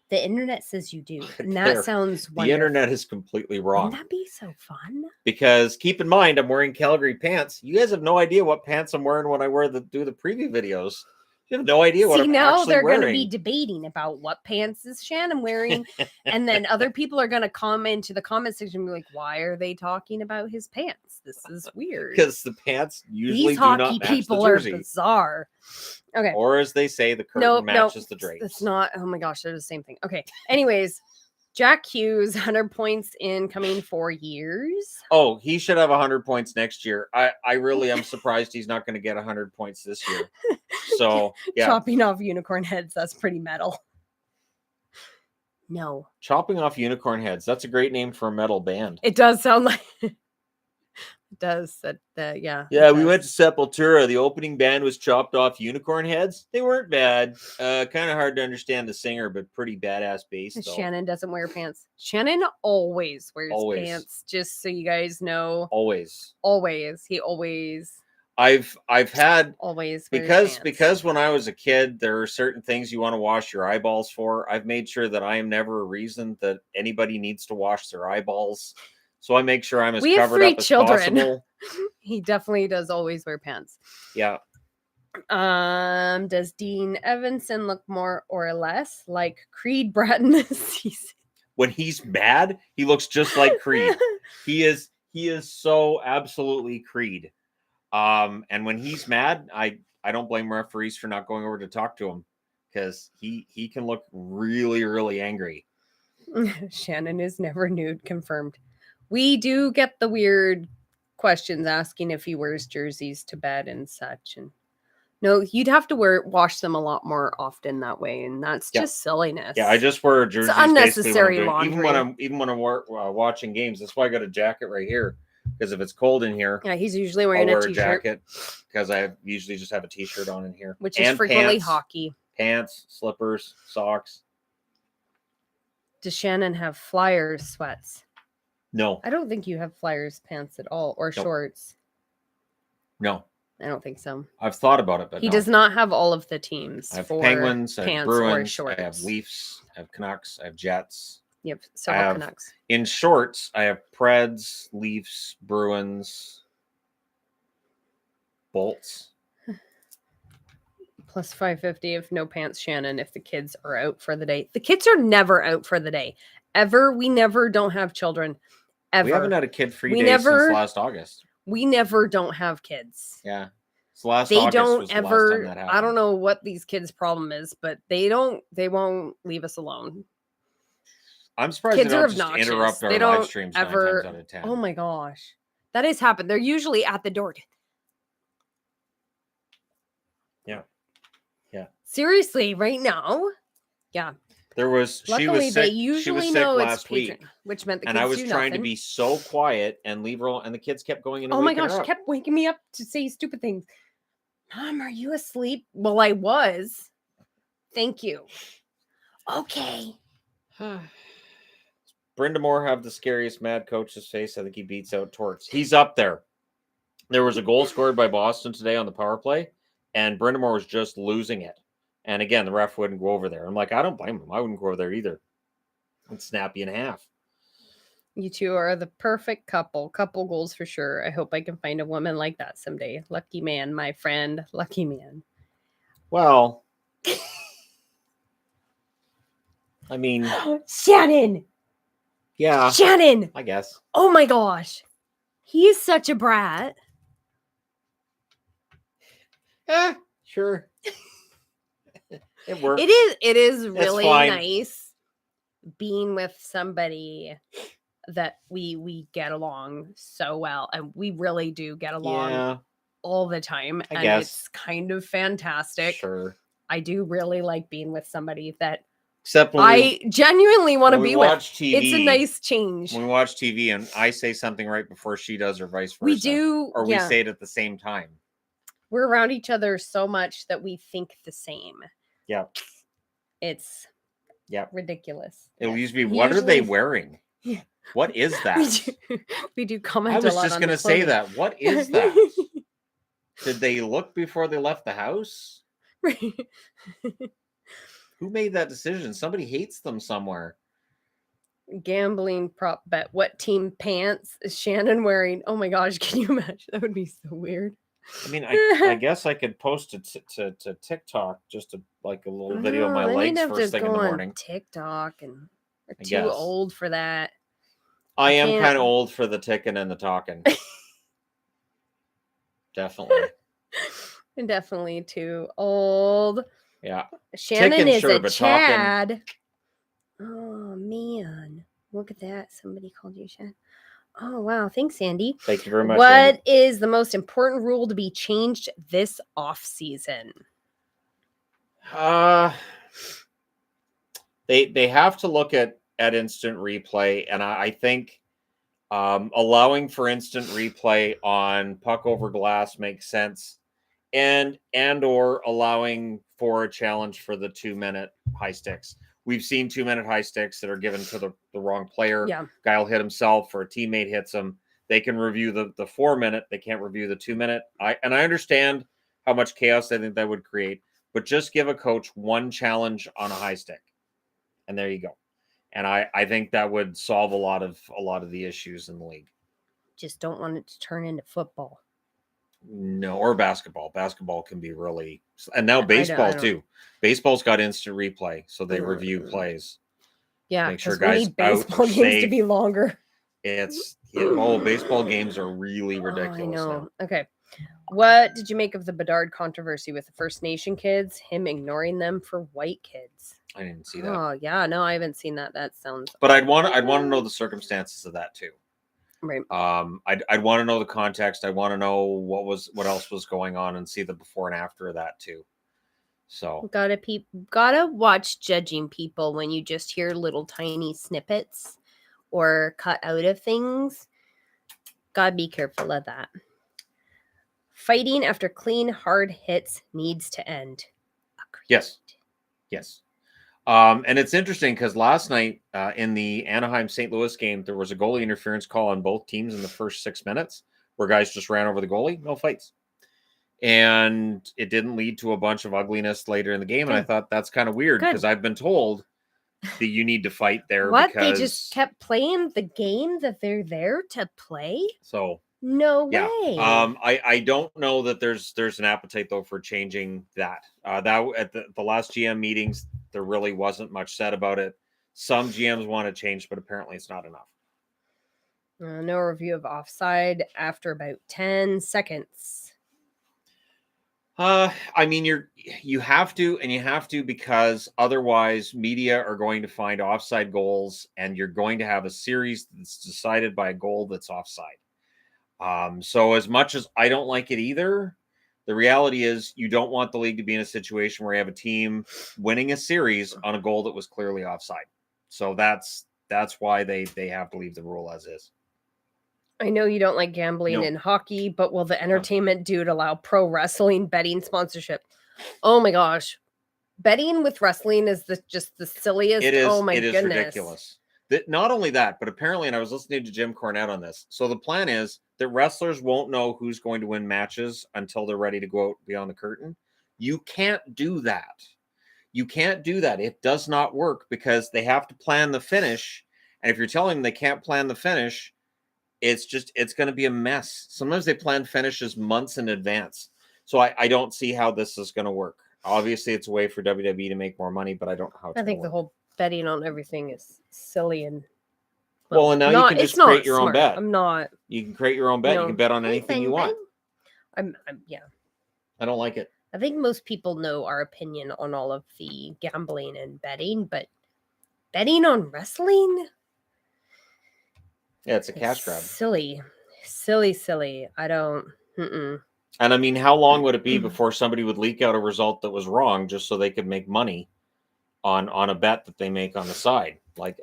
The internet says you do. And that sounds wonderful.
The internet is completely wrong.
Wouldn't that be so fun?
Because keep in mind, I'm wearing Calgary pants. You guys have no idea what pants I'm wearing when I do the preview videos. You have no idea what I'm actually
they're
wearing.
going to be debating about what pants is Shannon wearing. And then other people are going to comment to the comment section and be like, why are they talking about his pants? This is weird.
Because the pants usually
do
not
hockey
match
people
the jersey.
Are bizarre. Okay.
Or as they say, the curtain matches the drapes.
It's not. Oh my gosh, they're the same thing. Okay. Anyways, Jack Hughes, 100 points in coming 4 years.
Oh, he should have 100 points next year. I really am surprised he's not going to get 100 points this year. So, yeah.
Chopping off unicorn heads, that's pretty metal. No.
Chopping off unicorn heads. That's a great name for a metal band.
It does sound like it does. Yeah.
Yeah, we went to Sepultura. The opening band was chopped off unicorn heads. They weren't bad. Kind of hard to understand the singer, but pretty badass bass. Though.
Shannon doesn't wear pants. Shannon always wears pants, just so you guys know.
Always.
He always.
I've had
always
because when I was a kid, there are certain things you want to wash your eyeballs for. I've made sure that I am never a reason that anybody needs to wash their eyeballs. So I make sure I'm as covered up as possible.
He definitely does always wear pants.
Yeah.
Does Dean Evanson look more or less like Creed Bratton this season?
When he's mad, he looks just like Creed. He is so absolutely Creed. And when he's mad, I don't blame referees for not going over to talk to him because he can look really, really angry.
Shannon is never nude, confirmed. We do get the weird questions asking if he wears jerseys to bed and such. And No, you'd have to wash them a lot more often that way, and that's
Yeah.
just silliness.
Yeah, I just wear jerseys.
unnecessary
basically what I'm doing.
laundry.
Even when I'm watching games. That's why I got a jacket right here, because if it's cold in here,
Yeah, he's usually
I'll
wearing
wear
a
a
t-shirt,
jacket, because I usually just have a t-shirt on in here,
which is
and
frequently
pants,
hockey.
pants, slippers, socks.
Does Shannon have Flyers sweats?
No,
I don't think you have Flyers pants at all, or
Nope.
shorts.
no,
I don't think so.
I've thought about it, but
He
no.
does not have all of the teams
I have
for
Penguins, I have
pants or
Bruins,
shorts.
I have Leafs, I have Canucks, I have Jets.
You have several
have-
Canucks.
In shorts, I have Preds, Leafs, Bruins, Bolts.
Plus 550 if no pants, Shannon, if the kids are out for the day. The kids are never out for the day. Ever. We never don't have children. Ever.
We haven't had a kid-free
We
day
never-
since last August.
We never don't have kids.
Yeah. So last
They
August
don't
was the last time
ever,
that happened.
I don't know what these kids' problem is, but they won't leave us alone.
I'm surprised
Kids
they
are
don't just
obnoxious.
interrupt our
They
live
don't
streams
ever-
9 times out of 10.
Oh my gosh. That has happened. They're usually at the door.
Yeah. Yeah.
Seriously, right now? Yeah.
She was
Luckily,
sick.
they
She
usually
was sick
know it's
last week,
patron, which meant the
and
kids
I was
do
trying to
nothing.
be so quiet and leave her alone, and the kids kept going in and
Oh my
waking
gosh,
her
she
up.
kept waking me up to say stupid things. Mom, are you asleep? Well, I was. Thank you. Okay.
Brenda Moore have the scariest mad coach's face. I think he beats out Torts. He's up there. There was a goal scored by Boston today on the power play, and Brenda Moore was just losing it. And again, the ref wouldn't go over there. I'm like, I don't blame him. I wouldn't go over there either. I'd snap you in half.
You two are the perfect couple. Couple goals for sure. I hope I can find a woman like that someday. Lucky man, my friend. Lucky man.
Well, I mean,
Shannon!
yeah,
Shannon!
I guess.
Oh my gosh. He's such a brat.
Sure. It works.
It is really
fine.
nice being with somebody that we get along so well, and we really do get along
Yeah,
all the time,
I
and
guess.
it's kind of fantastic.
sure.
I do really like being with somebody that
Except when
I genuinely want to
when we
be with.
watch TV,
It's a nice change.
when we watch TV and I say something right before she does, or vice versa.
We do,
or we
yeah.
say it at the same time.
We're around each other so much that we think the same.
Yeah.
It's
Yeah.
ridiculous.
It
Yes.
used to be, what are they
Usually-
wearing?
Yeah.
What is that?
we do comment
I
a
was
lot
just
on
going to
the
say
clothing.
that. What is that? Did they look before they left the house? Who made that decision? Somebody hates them somewhere.
Gambling prop bet. What team pants is Shannon wearing? Oh my gosh, can you imagine? That would be so weird.
I mean, I guess I could post it to TikTok, just like a little video of my
No,
legs
they'd have
first
to
thing in
go
the
on
morning.
TikTok, and we're
I
too
guess.
old for that.
I am
can't-
kind of old for the ticking and the talking. Definitely.
And definitely too old.
Yeah.
Shannon
Ticking,
is
sure,
a
but talking-
Chad. Oh man, look at that! Somebody called you Chad. Oh wow, thanks, Sandy.
Thank you very much.
What
Andy.
is the most important rule to be changed this off season?
They have to look at instant replay, and I think allowing for instant replay on puck over glass makes sense, and or allowing for a challenge for the 2-minute high sticks. We've seen 2-minute high sticks that are given to the wrong player.
Yeah.
Guy will hit himself, or a teammate hits him. They can review the 4-minute. They can't review the 2-minute. I understand how much chaos I think that would create, but just give a coach one challenge on a high stick, and there you go. And I think that would solve a lot of the issues in the league.
Just don't want it to turn into football.
No, or basketball. Basketball can be really, and now
I
baseball
don't-
too. Baseball's got instant replay, so they
Mm.
review plays.
Yeah,
Make sure
because we
guys
need
out
baseball
or
games to
safe.
be longer.
Baseball games are really ridiculous.
Oh, I know.
Now.
Okay. What did you make of the Bedard controversy with the First Nation kids? Him ignoring them for white kids.
I didn't see that,
Oh yeah, no, I haven't seen that. That sounds.
but I'd want to know the circumstances of that too.
Right.
I'd want to know the context. I want to know what else was going on and see the before and after of that too. So
Gotta watch judging people when you just hear little tiny snippets or cut out of things. Gotta be careful of that. Fighting after clean, hard hits needs to end. Agreed.
Yes. And it's interesting because last night in the Anaheim St. Louis game, there was a goalie interference call on both teams in the first 6 minutes where guys just ran over the goalie, no fights. And it didn't lead to a bunch of ugliness later in the game. And I thought that's kind of weird because I've been told that you need to fight there.
What?
Because
They just kept playing the game that they're there to play?
So
no
yeah.
way.
I don't know that there's an appetite though for changing that. That at the last GM meetings, there really wasn't much said about it. Some GMs want to change, but apparently it's not enough.
No review of offside after about 10 seconds.
I mean, you have to because otherwise media are going to find offside goals, and you're going to have a series that's decided by a goal that's offside. So as much as I don't like it either, the reality is you don't want the league to be in a situation where you have a team winning a series on a goal that was clearly offside. So that's why they have to leave the rule as is.
I know you don't like gambling in hockey, but will the entertainment dude allow pro wrestling betting sponsorship? Oh my gosh. Betting with wrestling is just the silliest.
It is,
oh my
goodness. Ridiculous. That not only that, but apparently, and I was listening to Jim Cornette on this. So the plan is that wrestlers won't know who's going to win matches until they're ready to go out beyond the curtain. You can't do that. It does not work because they have to plan the finish. And if you're telling them they can't plan the finish, it's going to be a mess. Sometimes they plan finishes months in advance. So I don't see how this is going to work. Obviously, it's a way for WWE to make more money, but I don't know how it's
I think the whole betting on everything is silly and
and now you can just create your own bet. You can create your own bet. You can bet on anything you want.
Yeah.
I don't like it.
I think most people know our opinion on all of the gambling and betting, but betting on wrestling?
Yeah, it's a cash grab.
Silly. I don't. Mm-mm.
And I mean, how long would it be before somebody would leak out a result that was wrong just so they could make money on a bet that they make on the side? Right.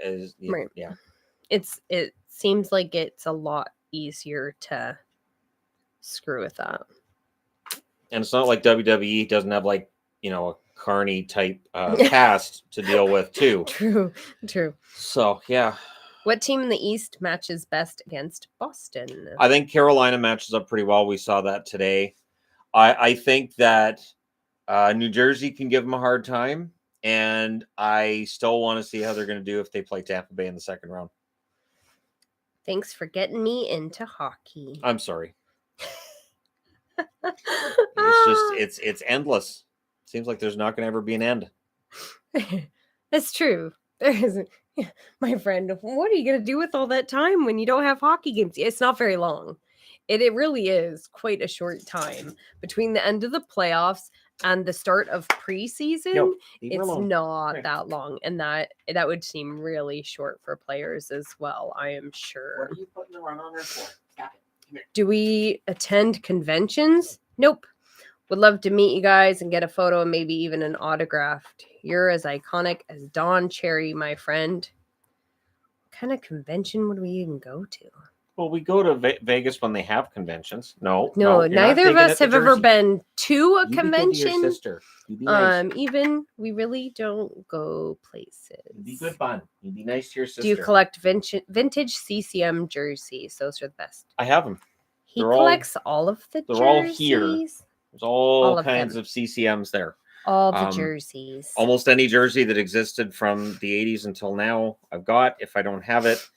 Yeah.
It seems like it's a lot easier to screw with that.
And it's not like WWE doesn't have a Carney type cast to deal with too.
True.
So yeah.
What team in the East matches best against Boston?
I think Carolina matches up pretty well. We saw that today. I think that New Jersey can give them a hard time, and I still want to see how they're going to do if they play Tampa Bay in the second round.
Thanks for getting me into hockey.
I'm sorry. It's endless. Seems like there's not going to ever be an end.
That's true. There isn't. My friend, what are you going to do with all that time when you don't have hockey games? It's not very long. It really is quite a short time between the end of the playoffs and the start of preseason. It's not that long, and that would seem really short for players as well, I am sure.
What are you putting the run on there for? Stop it.
Do we attend conventions? Nope. Would love to meet you guys and get a photo and maybe even an autograph. You're as iconic as Don Cherry, my friend. What kind of convention would we even go to?
Well, we go to Vegas when they have conventions. No,
neither of us have ever been to a convention.
Your sister. Nice.
Even we really don't go places.
Be good fun. You be nice to your sister.
Do you collect vintage CCM jerseys? Those are the best.
I have them.
He collects all of the jerseys.
They're all here. There's all kinds of CCMs there.
All the jerseys.
Almost any jersey that existed from the 80s until now, I've got. If I don't have it,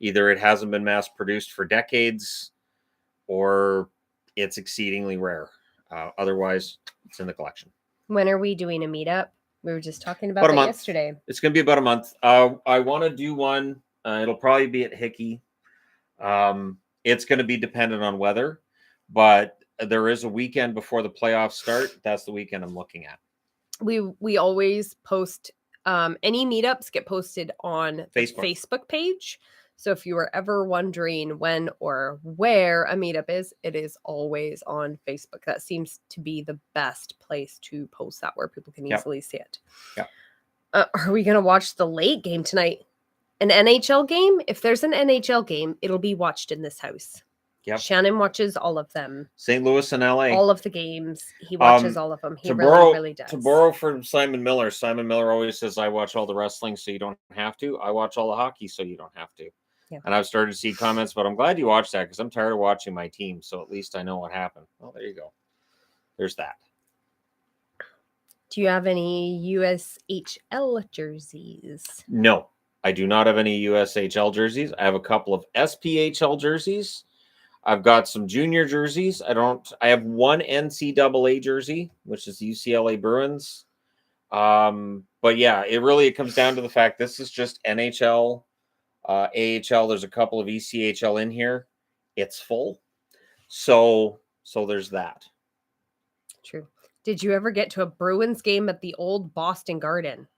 either it hasn't been mass produced for decades or it's exceedingly rare. Otherwise, it's in the collection.
When are we doing a meetup? We were just talking about that yesterday.
It's going to be about a month. I want to do one. It'll probably be at Hickey. It's going to be dependent on weather, but there is a weekend before the playoffs start. That's the weekend I'm looking at.
We always post any meetups get posted on the Facebook page. So if you were ever wondering when or where a meetup is, it is always on Facebook. That seems to be the best place to post that where people can easily see it.
Yep.
Are we going to watch the late game tonight? An NHL game? If there's an NHL game, it'll be watched in this house.
Yep.
Shannon watches all of them.
St. Louis and LA.
All of the games. He watches all of them. He really does.
To borrow from Simon Miller always says, I watch all the wrestling so you don't have to. I watch all the hockey so you don't have to.
Yeah.
And I've started to see comments, but I'm glad you watched that because I'm tired of watching my team. So at least I know what happened. Well, there you go. There's that.
Do you have any USHL jerseys?
No, I do not have any USHL jerseys. I have a couple of SPHL jerseys. I've got some junior jerseys. I have one NCAA jersey, which is the UCLA Bruins. But yeah, it comes down to the fact this is just NHL, AHL. There's a couple of ECHL in here. It's full. So there's that.
True. Did you ever get to a Bruins game at the old Boston Garden?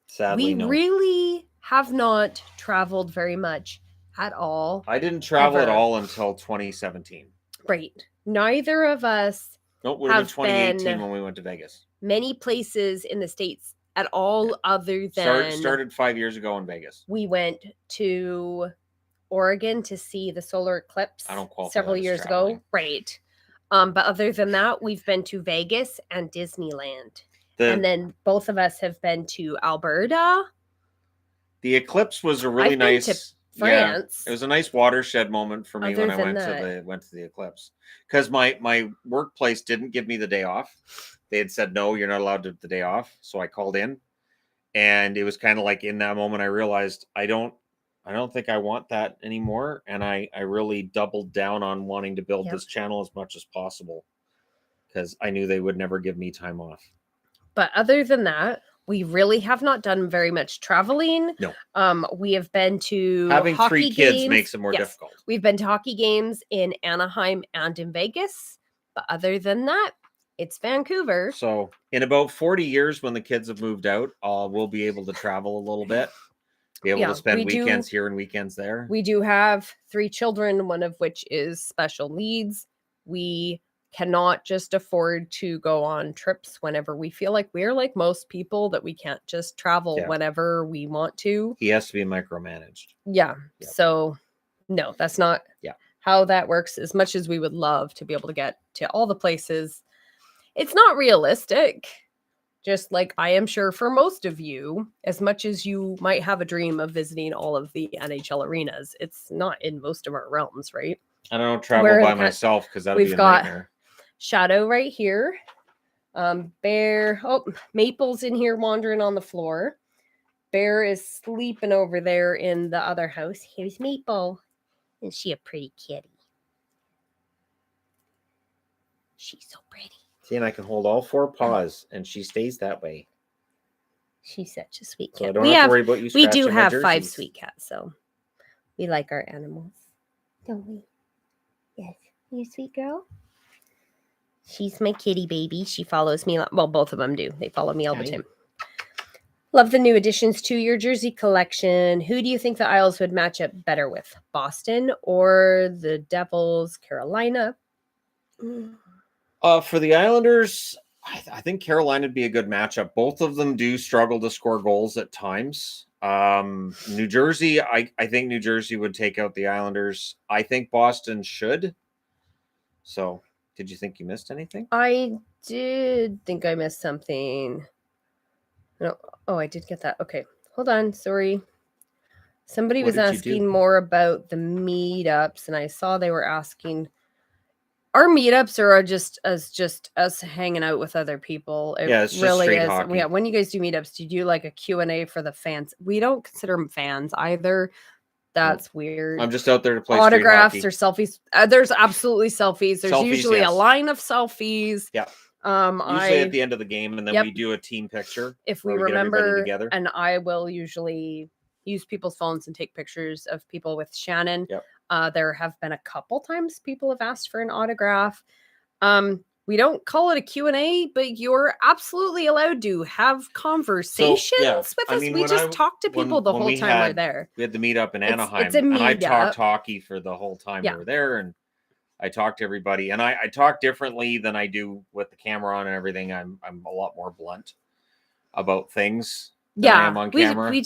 Sadly, no.
We really have not traveled very much at all.
I didn't travel at all until 2017.
Right. Neither of us
No, we were in 2018 when we went to Vegas.
Many places in the States at all other than...
Started 5 years ago in Vegas.
We went to Oregon to see the solar eclipse several years ago. Right. But other than that, we've been to Vegas and Disneyland. And then both of us have been to Alberta.
The eclipse was a really nice...
to France.
Yeah, it was a nice watershed moment for me when I went to the eclipse. Because my workplace didn't give me the day off. They had said, no, you're not allowed to the day off. So I called in. And it was kind of like in that moment, I realized I don't think I want that anymore. And I really doubled down on wanting to build this channel as much as possible. Because I knew they would never give me time off.
But other than that, we really have not done very much traveling.
No.
We have been to
having
hockey
3 kids
games.
makes it more difficult.
We've been to hockey games in Anaheim and in Vegas. But other than that, it's Vancouver.
So in about 40 years, when the kids have moved out, we'll be able to travel a little bit. Be able to spend weekends here and weekends there.
We do have 3 children, one of which is special needs. We cannot just afford to go on trips whenever we feel like we're like most people that we can't just travel whenever we want to.
He has to be micromanaged.
Yeah. Yep. So no, that's not how that works. As much as we would love to be able to get to all the places, it's not realistic. Just like I am sure for most of you, as much as you might have a dream of visiting all of the NHL arenas, it's not in most of our realms, right?
I don't travel by myself because that would be a nightmare.
Shadow right here. Bear. Oh, Maple's in here wandering on the floor. Bear is sleeping over there in the other house. Here's Maple. Is she a pretty kitty? She's so pretty.
See, and I can hold all 4 paws, and she stays that way.
She's such a sweet cat.
So I don't have to worry about you scratching my jerseys.
We do have 5 sweet cats, so we like our animals. Don't we? Yes. You a sweet girl? She's my kitty baby. She follows me. Well, both of them do. They follow me all the time. Love the new additions to your jersey collection. Who do you think the Isles would match up better with? Boston or the Devils, Carolina?
For the Islanders, I think Carolina would be a good matchup. Both of them do struggle to score goals at times. New Jersey, I think New Jersey would take out the Islanders. I think Boston should. So, did you think you missed anything?
I did think I missed something. No. Oh, I did get that. Okay. Hold on. Sorry. Somebody was asking more about the meetups, and I saw they were asking... Our meetups are just us hanging out with other people.
It's really just straight hockey.
Yeah, when you guys do meetups, do you do like a Q&A for the fans? We don't consider them fans either. That's weird.
I'm just out there to play
autographs or selfies. There's absolutely selfies. There's usually a line of selfies.
Yeah. Usually at the end of the game, and then we do a team picture
if we remember together. And I will usually use people's phones and take pictures of people with Shannon.
Yep.
There have been a couple times people have asked for an autograph. We don't call it a Q&A, but you're absolutely allowed to have conversations with
I
us.
mean,
We
when
just talk to people the
when
whole
we
time we're
had-
there.
We had the meetup in Anaheim,
It's a
and I
meetup.
talked hockey for the whole time
Yeah.
we were there, and I talked to everybody, and I talk differently than I do with the camera on and everything. I'm a lot more blunt about things than I am on camera.
We're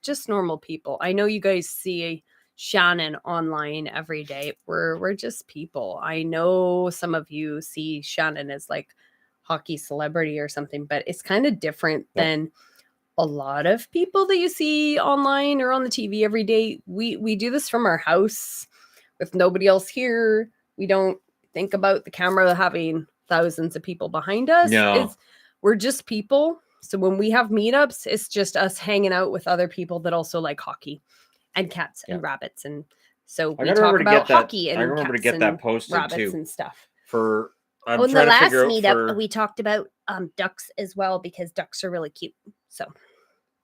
just normal people. I know you guys see Shannon online every day. We're just people. I know some of you see Shannon as like hockey celebrity or something, but it's kind of different than a lot of people that you see online or on the TV every day. We do this from our house with nobody else here. We don't think about the camera having thousands of people behind us.
No.
We're just people. So when we have meetups, it's just us hanging out with other people that also like hockey and cats and rabbits. And so we talk about hockey and cats and
posted
rabbits
too.
and stuff.
I'm
On the
trying to
last
figure out
meetup, we talked about ducks as well, because ducks are really cute. So,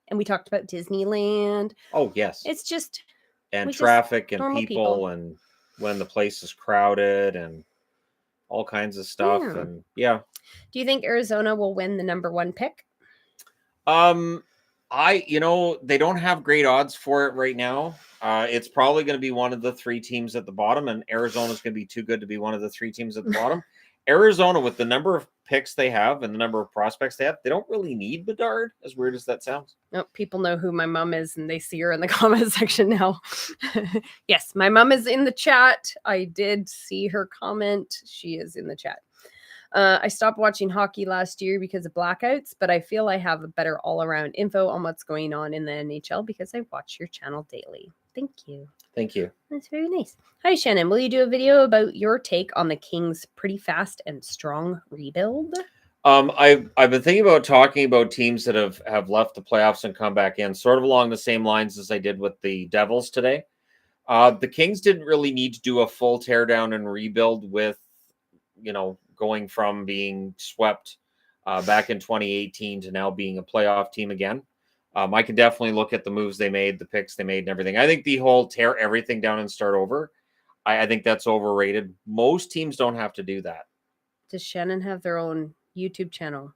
and we talked about Disneyland.
Oh, yes.
It's just
and
we just
traffic and
normal
people and when the place is crowded and all kinds of stuff.
Yeah.
And yeah.
Do you think Arizona will win the number 1 pick?
They don't have great odds for it right now. It's probably going to be one of the 3 teams at the bottom, and Arizona's going to be too good to be one of the 3 teams at the bottom. Arizona, with the number of picks they have and the number of prospects they have, they don't really need Bedard, as weird as that sounds.
Oh, people know who my mom is, and they see her in the comment section now. Yes, my mom is in the chat. I did see her comment. She is in the chat. I stopped watching hockey last year because of blackouts, but I feel I have a better all-around info on what's going on in the NHL because I watch your channel daily. Thank you.
Thank you.
That's very nice. Hi, Shannon. Will you do a video about your take on the Kings' pretty fast and strong rebuild?
I've been thinking about talking about teams that have left the playoffs and come back in, sort of along the same lines as I did with the Devils today. The Kings didn't really need to do a full teardown and rebuild with, going from being swept back in 2018 to now being a playoff team again. I can definitely look at the moves they made, the picks they made, and everything. I think the whole tear everything down and start over, I think that's overrated. Most teams don't have to do that.
Does Shannon have their own YouTube channel?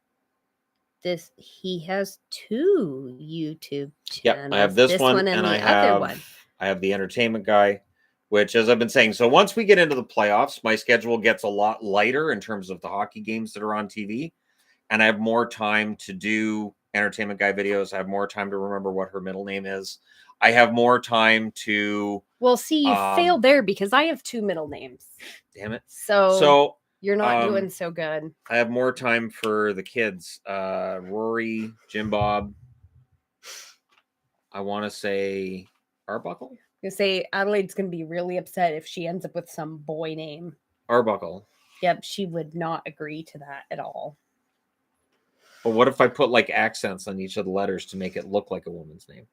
He has 2 YouTube channels.
Yeah, I have this one and the other one. I have the Entertainment Guy, which, as I've been saying, so once we get into the playoffs, my schedule gets a lot lighter in terms of the hockey games that are on TV, and I have more time to do Entertainment Guy videos. I have more time to remember what her middle name is. I have more time to...
Well, see, you failed there because I have 2 middle names.
Damn it.
So you're not doing so good.
I have more time for the kids. Rory, Jim Bob. I want to say Arbuckle.
You say Adelaide's going to be really upset if she ends up with some boy name.
Arbuckle.
Yep, she would not agree to that at all.
But what if I put like accents on each of the letters to make it look like a woman's name?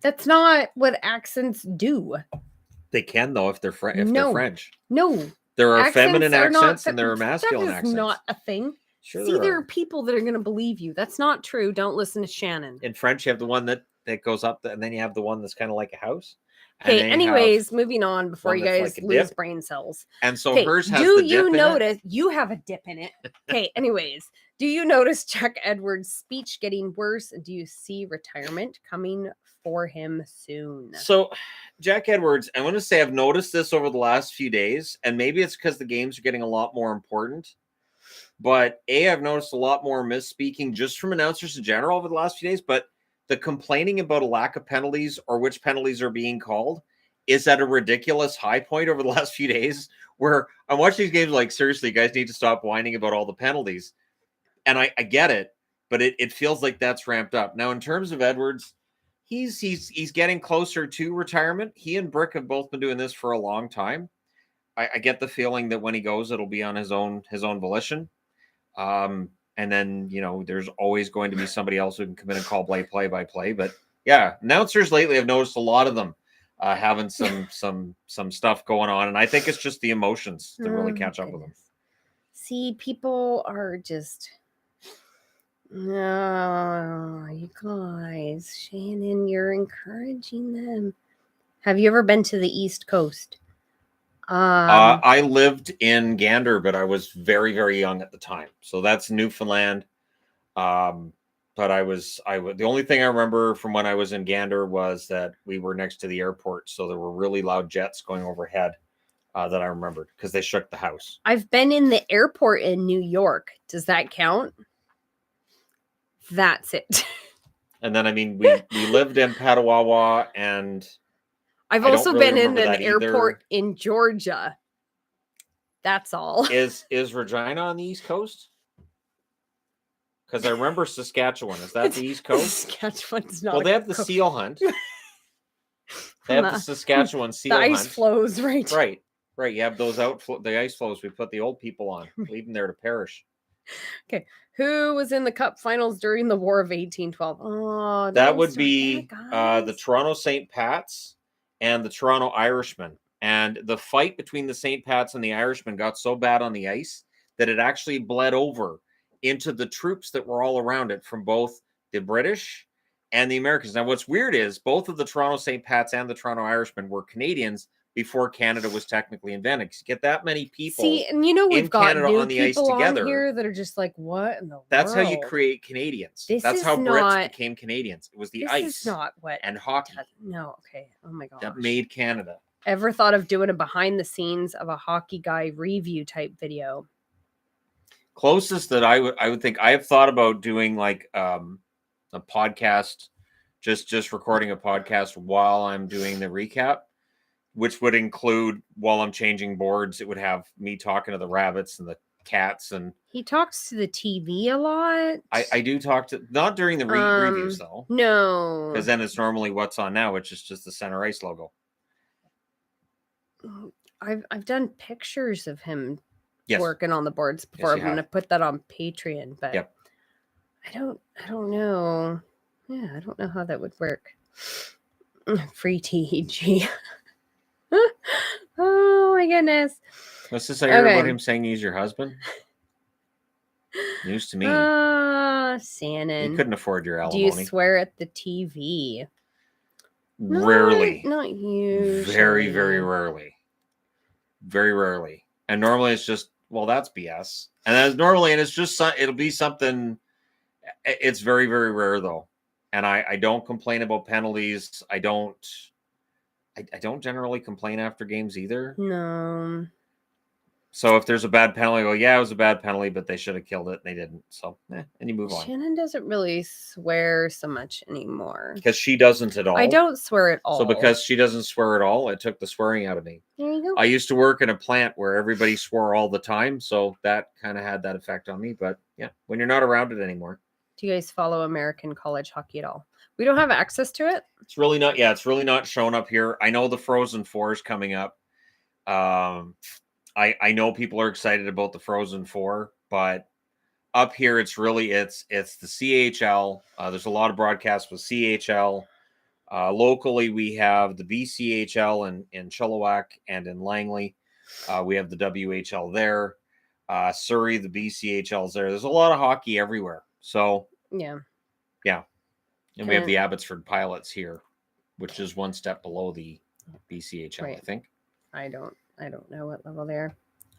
That's not what accents do.
They can, though, if they're French.
No.
There are feminine accents and there are masculine accents.
That is not a thing.
Sure,
see, there are people that are going to believe you. That's not true. Don't listen to Shannon.
In French, you have the one that goes up, and then you have the one that's kind of like a house.
Okay, anyways, moving on before you guys lose brain cells.
And so hers has the dip
do you notice you have a dip in it? Okay, anyways, do you notice Chuck Edwards' speech getting worse? And do you see retirement coming for him soon?
So, Jack Edwards, I want to say I've noticed this over the last few days, and maybe it's because the games are getting a lot more important. But I've noticed a lot more misspeaking just from announcers in general over the last few days. But the complaining about a lack of penalties or which penalties are being called is at a ridiculous high point over the last few days, where I'm watching these games like, seriously, you guys need to stop whining about all the penalties. And I get it, but it feels like that's ramped up. Now, in terms of Edwards, he's getting closer to retirement. He and Brick have both been doing this for a long time. I get the feeling that when he goes, it'll be on his own volition. And then, there's always going to be somebody else who can come in and call play-by-play. But yeah, announcers lately, I've noticed a lot of them having some stuff going on. And I think it's just the emotions that really catch up with them.
See, people are just, no, you guys, Shannon, you're encouraging them. Have you ever been to the East Coast?
I lived in Gander, but I was very, very young at the time. So that's Newfoundland. But the only thing I remember from when I was in Gander was that we were next to the airport. So there were really loud jets going overhead that I remembered because they shook the house.
I've been in the airport in New York. Does that count? That's it.
And then, I mean, we lived in Petawawa, and
I've
I don't
also
really
been in
remember
an
that
airport
either.
in Georgia. That's all.
Is Regina on the East Coast? Because I remember Saskatchewan. Is that the East Coast?
Saskatchewan's not.
Well, they have the seal hunt. They have the Saskatchewan seal
the
hunt.
ice flows, right?
Right. You have those the ice flows we put the old people on, leave them there to perish.
Okay. Who was in the Cup finals during the War of 1812? Oh,
that would be the Toronto St. Pats and the Toronto Irishmen. And the fight between the St. Pats and the Irishmen got so bad on the ice that it actually bled over into the troops that were all around it from both the British and the Americans. Now, what's weird is both of the Toronto St. Pats and the Toronto Irishmen were Canadians before Canada was technically invented. You get that many people.
See, and you know we've got
Canada
new
on the ice
people
together,
on here that are just like, what in the
that's
world?
how you create Canadians.
This
that's
is
how
not,
Brits became Canadians. It was the
this
ice
is not what
and hockey.
No, okay. Oh my gosh.
That made Canada.
Ever thought of doing a behind the scenes of a hockey guy review type video?
Closest that I would think, I have thought about doing like a podcast, just recording a podcast while I'm doing the recap, which would include while I'm changing boards. It would have me talking to the rabbits and the cats, and
he talks to the TV a lot.
I do talk to, not during the reviews though.
No,
because then it's normally what's on now, which is just the center ice logo.
I've done pictures of him
Yes.
working on the boards before.
Yes,
I'm gonna put that on Patreon, but
yep.
I don't know. Yeah, I don't know how that would work. Free TEG. Oh my goodness.
What's this I hear about him saying he's your husband? News to me.
Shannon.
You couldn't afford your alimony.
Do you swear at the TV?
Rarely.
Not usually.
Very, very rarely. Very rarely. And normally it's just, well, that's BS. And that's normally, and it's just, it'll be something, it's very, very rare though. And I don't complain about penalties. I don't generally complain after games either.
No.
So if there's a bad penalty, I go, yeah, it was a bad penalty, but they should have killed it. And they didn't. So, and you move on.
Shannon doesn't really swear so much anymore.
Because she doesn't at all.
I don't swear at all.
So because she doesn't swear at all, it took the swearing out of me.
There you go.
I used to work in a plant where everybody swore all the time. So that kind of had that effect on me. But yeah, when you're not around it anymore.
Do you guys follow American college hockey at all? We don't have access to it.
It's really not shown up here. I know the Frozen Four is coming up. I know people are excited about the Frozen Four, but up here it's the CHL. There's a lot of broadcasts with CHL. Locally, we have the BCHL in Chilliwack and in Langley. We have the WHL there. Surrey, the BCHL's there. There's a lot of hockey everywhere. So
yeah.
And we have the Abbotsford Pilots here, which is one step below the BCHL, right. I think.
I don't know what level they are.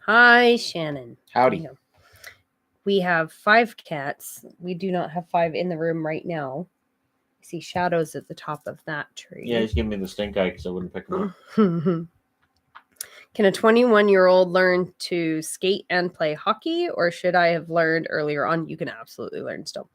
Hi, Shannon.
Howdy.
We have 5 cats. We do not have 5 in the room right now. I see shadows at the top of that tree.
Yeah, just give me the stink eye because I wouldn't pick them up.
Can a 21-year-old learn to skate and play hockey, or should I have learned earlier on? You can absolutely learn still.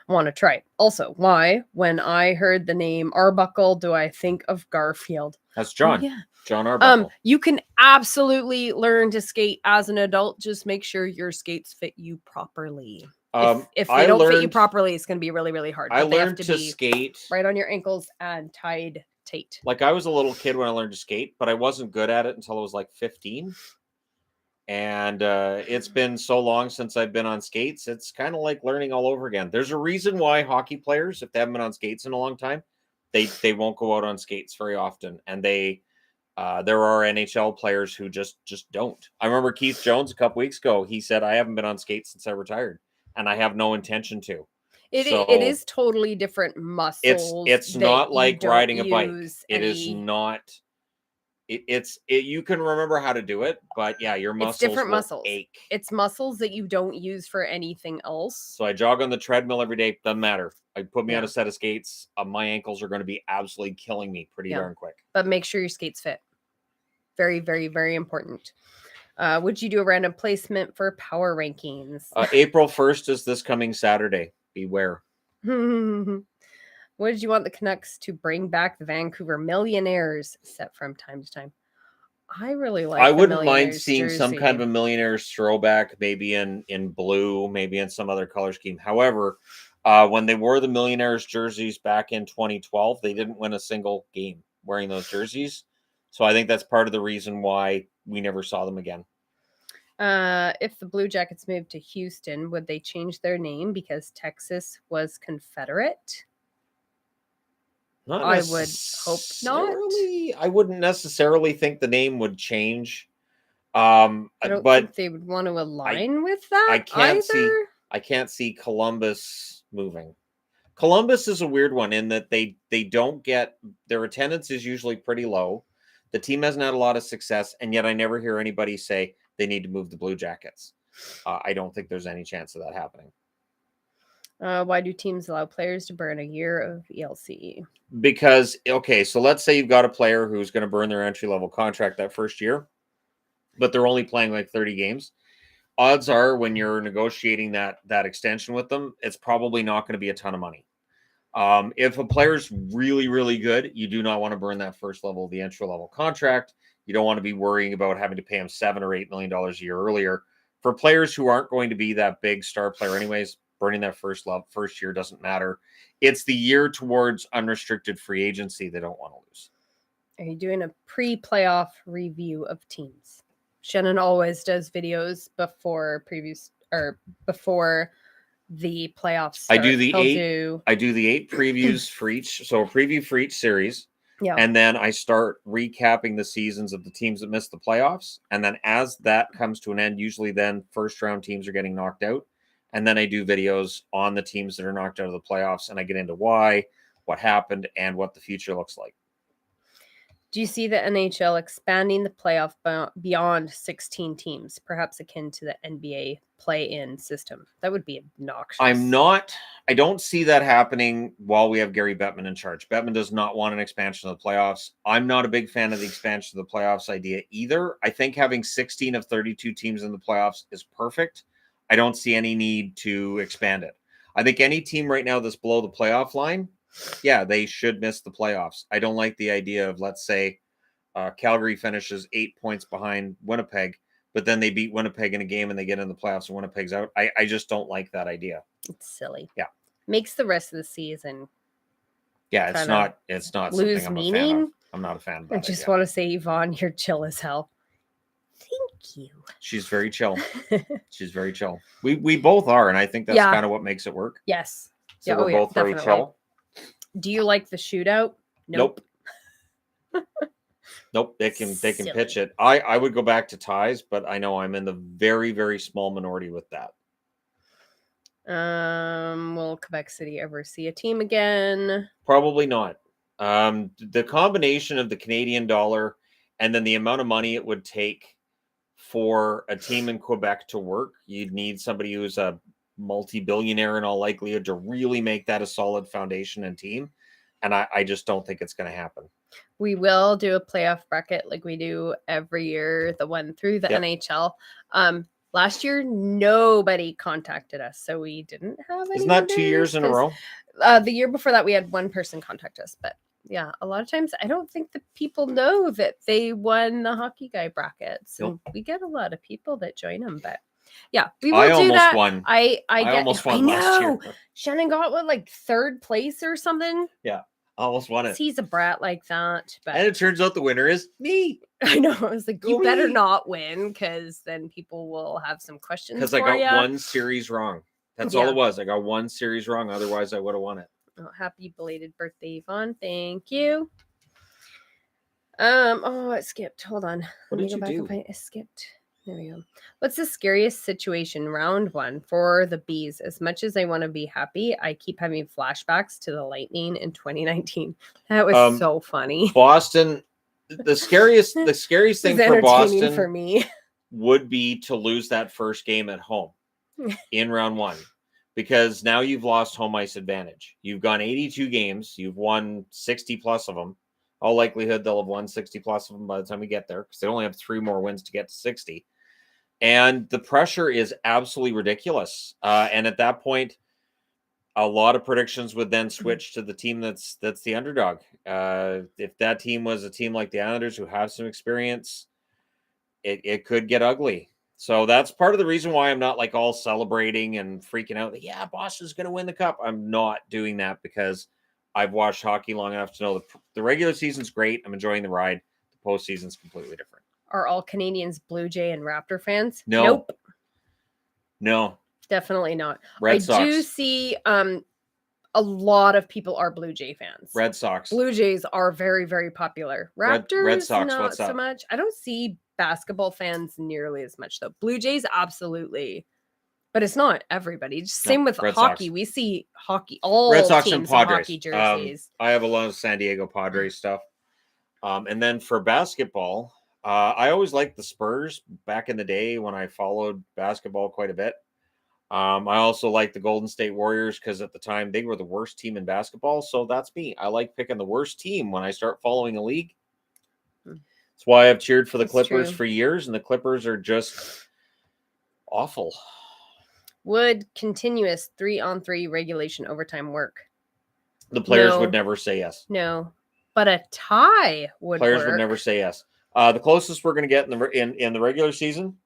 I want to try it. Also, why, when I heard the name Arbuckle, do I think of Garfield?
That's John.
Oh, yeah.
John Arbuckle.
You can absolutely learn to skate as an adult. Just make sure your skates fit you properly. If they don't fit you properly, it's going to be really, really hard.
I learned to skate
right on your ankles and tied tight.
Like I was a little kid when I learned to skate, but I wasn't good at it until I was like 15. And it's been so long since I've been on skates. It's kind of like learning all over again. There's a reason why hockey players, if they haven't been on skates in a long time, they won't go out on skates very often. And there are NHL players who just don't. I remember Keith Jones a couple weeks ago. He said, I haven't been on skates since I retired, and I have no intention to.
It is totally different muscles.
It's not like riding a bike. It is not You can remember how to do it, but yeah, your muscles
different
will
muscles.
ache.
It's muscles that you don't use for anything else.
So I jog on the treadmill every day. Doesn't matter. I put me on
Yeah.
a set of skates. My ankles are going to be absolutely killing me pretty
Yeah.
darn quick.
But make sure your skates fit. Very, very, very important. Would you do a random placement for power rankings?
April 1st is this coming Saturday. Beware.
What did you want the Canucks to bring back the Vancouver Millionaires set from time to time? I really like.
I
the
wouldn't mind
Millionaires
seeing some
jersey.
kind of a Millionaires throwback, maybe in blue, maybe in some other color scheme. However, when they wore the Millionaires jerseys back in 2012, they didn't win a single game wearing those jerseys. So I think that's part of the reason why we never saw them again.
If the Blue Jackets moved to Houston, would they change their name because Texas was Confederate? I would hope not.
I wouldn't necessarily think the name would change.
I don't think they would want to align with that
I can't see Columbus moving. Columbus is a weird one in that they don't get, their attendance is usually pretty low. The team hasn't had a lot of success, and yet I never hear anybody say they need to move the Blue Jackets. I don't think there's any chance of that happening.
Why do teams allow players to burn a year of ELC?
Because, okay, so let's say you've got a player who's going to burn their entry-level contract that first year, but they're only playing like 30 games. Odds are when you're negotiating that extension with them, it's probably not going to be a ton of money. If a player's really, really good, you do not want to burn that first level of the entry-level contract. You don't want to be worrying about having to pay him $7 or $8 million a year earlier. For players who aren't going to be that big star player anyways, burning that first year doesn't matter. It's the year towards unrestricted free agency they don't want to lose.
Are you doing a pre-playoff review of teams? Shannon always does videos before the playoffs start.
I do the 8 previews for each, so a preview for each series.
Yeah.
And then I start recapping the seasons of the teams that missed the playoffs. And then as that comes to an end, usually then first round teams are getting knocked out. And then I do videos on the teams that are knocked out of the playoffs, and I get into why, what happened, and what the future looks like.
Do you see the NHL expanding the playoff beyond 16 teams, perhaps akin to the NBA play-in system? That would be obnoxious.
I don't see that happening while we have Gary Bettman in charge. Bettman does not want an expansion of the playoffs. I'm not a big fan of the expansion of the playoffs idea either. I think having 16 of 32 teams in the playoffs is perfect. I don't see any need to expand it. I think any team right now that's below the playoff line, yeah, they should miss the playoffs. I don't like the idea of, let's say, Calgary finishes 8 points behind Winnipeg, but then they beat Winnipeg in a game and they get in the playoffs and Winnipeg's out. I just don't like that idea.
It's silly.
Yeah.
Makes the rest of the season.
Yeah, it's not
lose
something I'm
meaning.
a fan of. I'm not a fan of that.
I just want to say, Yvonne, you're chill as hell. Thank you.
She's very chill. She's very chill. We both are, and I think that's kind of what makes it work.
Yes.
So we're both very chill.
Do you like the shootout?
Nope. Nope. They can pitch it. I would go back to ties, but I know I'm in the very, very small minority with that.
Will Quebec City ever see a team again?
Probably not. The combination of the Canadian dollar and then the amount of money it would take for a team in Quebec to work, you'd need somebody who's a multi-billionaire in all likelihood to really make that a solid foundation and team. And I just don't think it's going to happen.
We will do a playoff bracket like we do every year, the one through the NHL. Last year, nobody contacted us, so we didn't have any.
Isn't that 2 years in a row?
The year before that, we had one person contact us, but yeah, a lot of times I don't think the people know that they won the Hockey Guy brackets. And we get a lot of people that join them, but yeah, we will do that.
Won.
I almost won
last year.
Shannon got like 3rd place or something.
Yeah, almost won it.
He's a brat like that. But
and it turns out the winner is me.
I know. I was like, you better not win, because then people will have some questions.
Because I got one series wrong. That's all it was. I got one series wrong. Otherwise, I would have won it.
Oh, happy belated birthday, Yvonne. Thank you. Oh, it skipped. Hold on.
What did you do?
It skipped. There we go. What's the scariest situation? Round 1 for the Bees. As much as I want to be happy, I keep having flashbacks to the Lightning in 2019. That was so funny.
Boston the scariest thing
It's
for
entertaining
Boston
for me.
would be to lose that first game at home in round one, because now you've lost home ice advantage. You've gone 82 games. You've won 60 plus of them. All likelihood they'll have won 60 plus of them by the time we get there, because they only have 3 more wins to get to 60. And the pressure is absolutely ridiculous. And at that point, a lot of predictions would then switch to the team that's the underdog. If that team was a team like the Islanders who have some experience, it could get ugly. So that's part of the reason why I'm not like all celebrating and freaking out that, yeah, Boston's going to win the cup. I'm not doing that because I've watched hockey long enough to know the regular season's great. I'm enjoying the ride. The postseason's completely different.
Are all Canadians Blue Jay and Raptor fans?
No.
Nope.
No.
Definitely not.
Red
I
Sox.
do see a lot of people are Blue Jay fans.
Red Sox.
Blue Jays are very, very popular. Raptors,
Red Sox,
not
what's
so
up?
much. I don't see basketball fans nearly as much, though. Blue Jays, absolutely. But it's not everybody. Just same with
Red
hockey.
Sox.
We see hockey, all
Red Sox
teams
and
in
Padres.
hockey jerseys.
I have a lot of San Diego Padres stuff. And then for basketball, I always liked the Spurs back in the day when I followed basketball quite a bit. I also like the Golden State Warriors because at the time they were the worst team in basketball. So that's me. I like picking the worst team when I start following a league. That's why I've cheered for the
That's
Clippers
true.
for years, and the Clippers are just awful.
Would continuous 3-on-3 regulation overtime work?
The players
No.
would never say yes.
No. But a tie would
Players
work.
would never say yes. The closest we're going to get in the regular season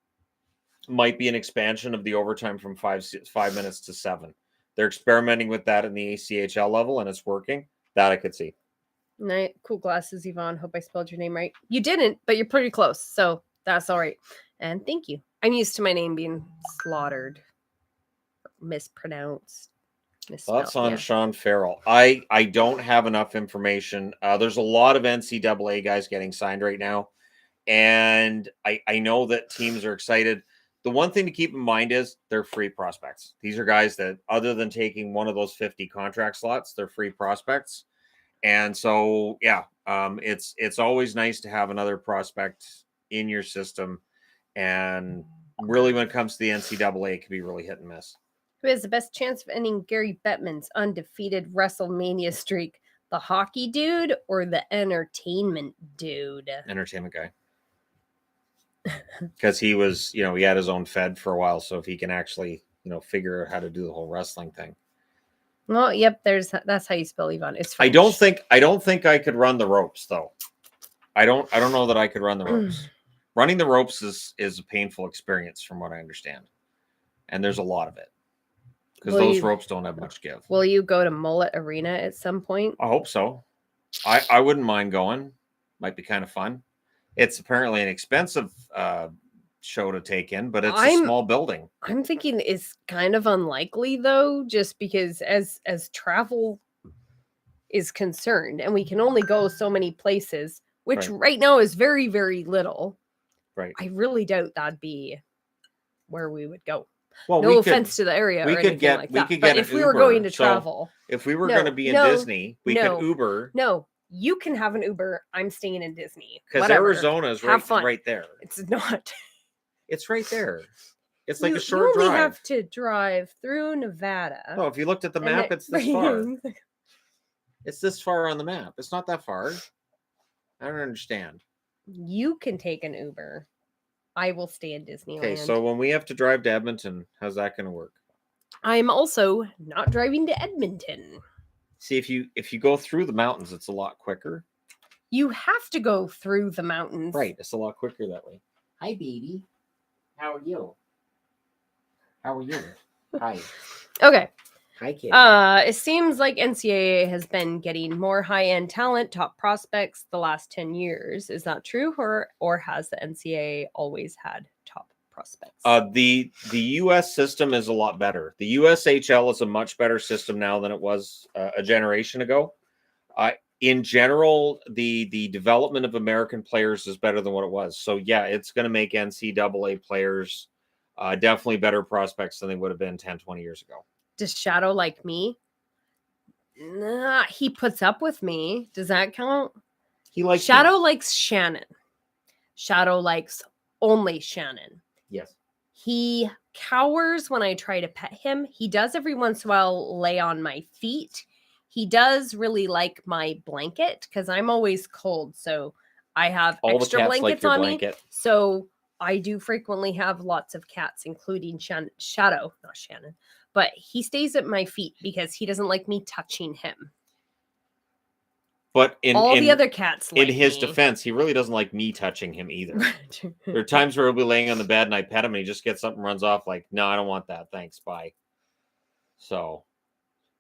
might be an expansion of the overtime from 5 minutes to 7. They're experimenting with that in the ACHL level, and it's working. That I could see.
Night, cool glasses, Yvonne. Hope I spelled your name right. You didn't, but you're pretty close, so that's all right. And thank you. I'm used to my name being slaughtered, mispronounced, misspelled.
Thoughts on
Yeah.
Sean Farrell? I don't have enough information. There's a lot of NCAA guys getting signed right now, and I know that teams are excited. The one thing to keep in mind is they're free prospects. These are guys that, other than taking one of those 50 contract slots, they're free prospects. And so, yeah, it's always nice to have another prospect in your system. And really, when it comes to the NCAA, it can be really hit and miss.
Who has the best chance of ending Gary Bettman's undefeated WrestleMania streak? The hockey dude or the entertainment dude?
Entertainment guy. Because he was, he had his own Fed for a while. So if he can actually, figure out how to do the whole wrestling thing.
Well, yep, that's how you spell Yvonne. It's
I don't think I could run the ropes though. I don't know that I could run the ropes. Running the ropes is a painful experience from what I understand. And there's a lot of it. Because those ropes don't have much give.
Will you go to Mullet Arena at some point?
I hope so. I wouldn't mind going. Might be kind of fun. It's apparently an expensive show to take in, but it's a small building.
I'm thinking it's kind of unlikely though, just because as travel is concerned, and we can only go so many places, which right now is very, very little.
Right.
I really doubt that'd be where we would go.
Well,
no offense to the area.
We
or
could get
like that.
But
get if we were going to travel,
if we were going to be in Disney, we could Uber.
No, you can have an Uber. I'm staying in Disney
because Arizona is right there.
It's not.
It's right there. It's like a short
drive. You only
drive.
have to drive through Nevada.
Oh, if you looked at the map, it's this far. It's this far on the map. It's not that far. I don't understand.
You can take an Uber. I will stay in Disneyland.
Okay, so when we have to drive to Edmonton, how's that going to work?
I'm also not driving to Edmonton.
See, if you go through the mountains, it's a lot quicker.
You have to go through the mountains.
Right, it's a lot quicker that way.
Hi, baby. How are you? Hi.
Okay.
Hi, kid.
It seems like NCAA has been getting more high-end talent, top prospects the last 10 years. Is that true, or has the NCAA always had top prospects?
The US system is a lot better. The USHL is a much better system now than it was a generation ago. In general, the development of American players is better than what it was. So yeah, it's going to make NCAA players definitely better prospects than they would have been 10, 20 years ago.
Does Shadow like me? Nah, he puts up with me. Does that count?
He likes
Shadow
me.
likes Shannon. Shadow likes only Shannon.
Yes.
He cowers when I try to pet him. He does every once in a while lay on my feet. He does really like my blanket because I'm always cold. So I have
All the
extra
cats like
blankets
your
on me.
blanket.
So I do frequently have lots of cats, including Shadow, not Shannon. But he stays at my feet because he doesn't like me touching him.
But
All the other cats like
in his
me.
defense, he really doesn't like me touching him either. There are times where he'll be laying on the bed and I pet him and he just gets up and runs off like, no, I don't want that. Thanks. Bye. So,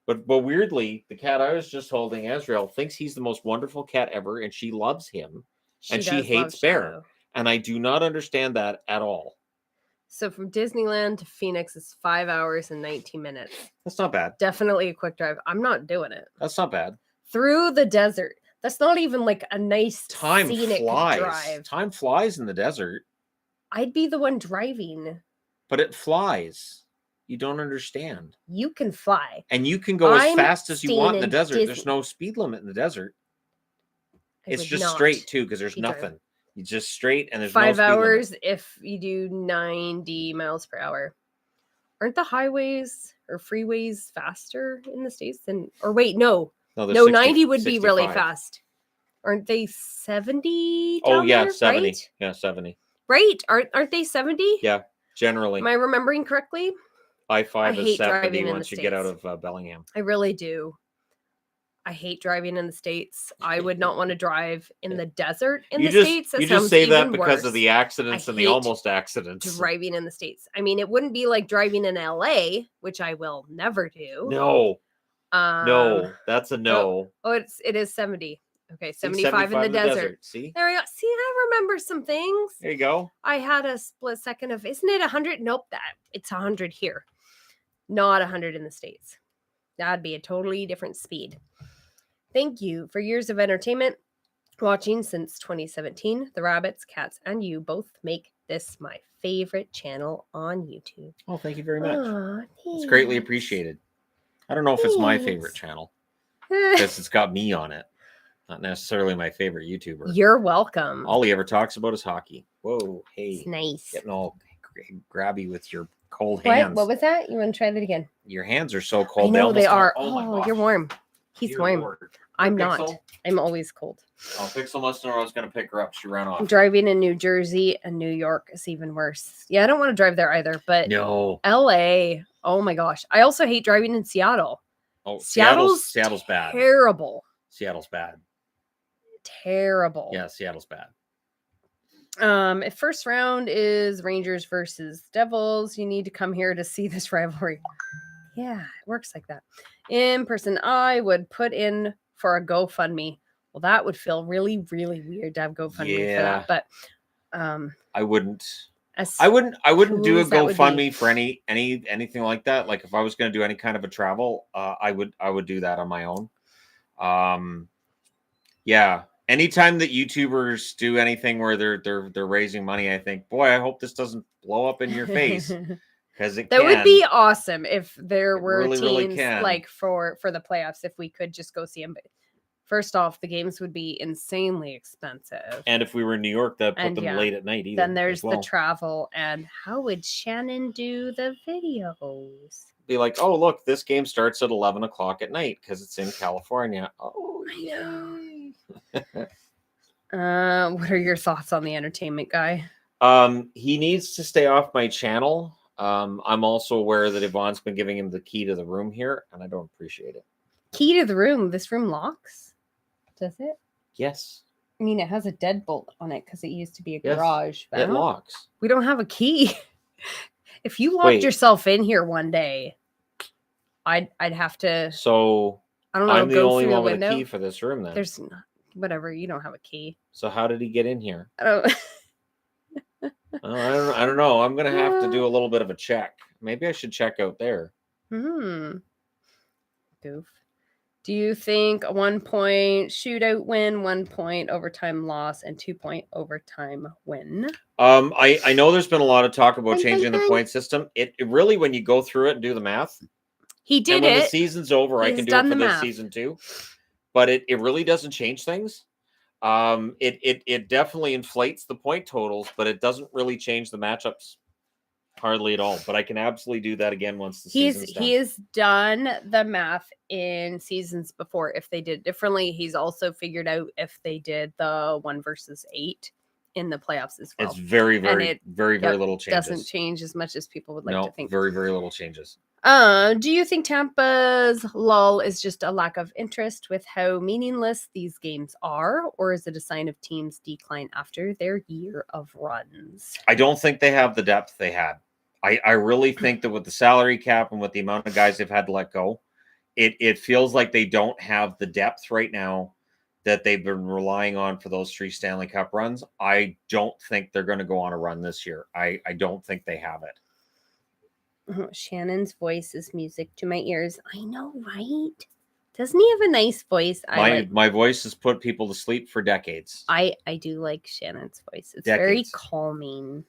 but weirdly, the cat I was just holding, Azrael, thinks he's the most wonderful cat ever and she loves him and she
does
hates
love
Bear.
Shadow.
And I do not understand that at all.
So from Disneyland to Phoenix is 5 hours and 19 minutes.
That's not bad.
Definitely a quick drive. I'm not doing it.
That's not bad.
Through the desert. That's not even like a nice
Time
scenic
flies.
drive.
Time flies in the desert.
I'd be the one driving.
But it flies. You don't understand.
You can fly.
And you can go as
I'm
fast as you want in the
staying in
desert. There's
Disney.
no speed limit in the desert.
I
It's
would
just
not
straight too, because there's
be driving.
nothing. You just straight and there's
5
no speed
hours
limit.
if you do 90 miles per hour. Aren't the highways or freeways faster in the States than, or wait, no.
there's
No,
60
90 would be really
65.
fast. Aren't they 70?
Oh
down
yeah,
there?
70.
Right?
Yeah, 70.
Right? Aren't they 70?
Yeah, generally.
Am I remembering correctly?
I-5
I
is
hate
70
driving in
once
the
you get out
States.
of Bellingham.
I really do. I hate driving in the States. I would not want to drive in the desert in the States. That
you just
sounds
say that
even
because of
worse.
the accidents
I
and the
hate
almost accidents.
Driving in the States. I mean, it wouldn't be like driving in LA, which I will never do.
No, that's a no.
Oh, it is 70. Okay,
See,
75 in the desert.
See?
There we go. See, I remember some things.
There you go.
I had a split second of, isn't it 100? Nope, it's 100 here. Not 100 in the States. That'd be a totally different speed. Thank you for years of entertainment. Watching since 2017. The Rabbits, Cats, and you both make this my favorite channel on YouTube.
Oh, thank you very much.
Aw,
It's greatly
thanks.
appreciated. I don't know if it's my
Thanks.
favorite channel because it's got me on it. Not necessarily my favorite YouTuber.
You're welcome.
All he ever talks about is hockey. Whoa, hey.
It's nice.
Getting all grabby with your cold hands.
What was that? You want to try that again?
Your hands are so cold.
I know they
almost
are.
Oh, my gosh.
You're warm. He's
Dear
warm.
Lord.
I'm
Poor
not.
Pixel.
I'm always cold.
Oh, Pixel must know I was going to pick her up. She ran off.
Driving in New Jersey and New York is even worse. Yeah, I don't want to drive there either, but
No.
LA, oh my gosh. I also hate driving in Seattle.
Oh,
Seattle's
bad.
Terrible.
Seattle's bad.
Terrible.
Yeah, Seattle's bad.
If first round is Rangers versus Devils, you need to come here to see this rivalry. Yeah, it works like that. In person, I would put in for a GoFundMe. Well, that would feel really, really weird to have GoFundMe for that. But
I wouldn't.
as
I wouldn't do a
cool as that would be.
GoFundMe for anything like that. Like if I was going to do any kind of a travel, I would do that on my own. Yeah. Anytime that YouTubers do anything where they're raising money, I think, boy, I hope this doesn't blow up in your face because
that would be awesome if there were
really
teams
can.
like for the playoffs, if we could just go see them. But first off, the games would be insanely expensive.
And if we were in New York, that'd put them late at night either.
Then there's the travel. And how would Shannon do the videos?
Be like, oh, look, this game starts at 11 o'clock at night because it's in California. Oh,
I know. What are your thoughts on the entertainment guy?
He needs to stay off my channel. I'm also aware that Yvonne's been giving him the key to the room here, and I don't appreciate it.
Key to the room? This room locks? Does it?
Yes.
I mean, it has a deadbolt on it because it used to be a garage. But
it locks.
We don't have a key. If you locked yourself in here one day, I'd have to.
So
I don't know.
I'm the
go
only
through
one
the
with
window.
a key for this room. Then
There's whatever. You don't have a key.
So how did he get in here?
I don't.
I don't know. I'm gonna have to do a little bit of a check. Maybe I should check out there.
Goof. Do you think a 1 point shootout win, 1 point overtime loss, and 2 point overtime win?
I know there's been a lot of talk about changing the point system. It really, when you go through it and do the math,
he did
and when
it.
the season's over, I
He's
can do it for
done the
this
math.
season too. But it really doesn't change things. It definitely inflates the point totals, but it doesn't really change the matchups hardly at all. But I can absolutely do that again once the season's done.
He has done the math in seasons before. If they did differently, he's also figured out if they did the 1 versus 8 in the playoffs as well.
It's very little changes.
Doesn't change as much as people would like to think.
Very little changes.
Do you think Tampa's lull is just a lack of interest with how meaningless these games are, or is it a sign of teams' decline after their year of runs?
I don't think they have the depth they had. I really think that with the salary cap and with the amount of guys they've had to let go, it feels like they don't have the depth right now that they've been relying on for those 3 Stanley Cup runs. I don't think they're going to go on a run this year. I don't think they have it.
Shannon's voice is music to my ears. I know, right? Doesn't he have a nice voice?
My voice has put people to sleep for decades.
I do like Shannon's voice. It's very calming.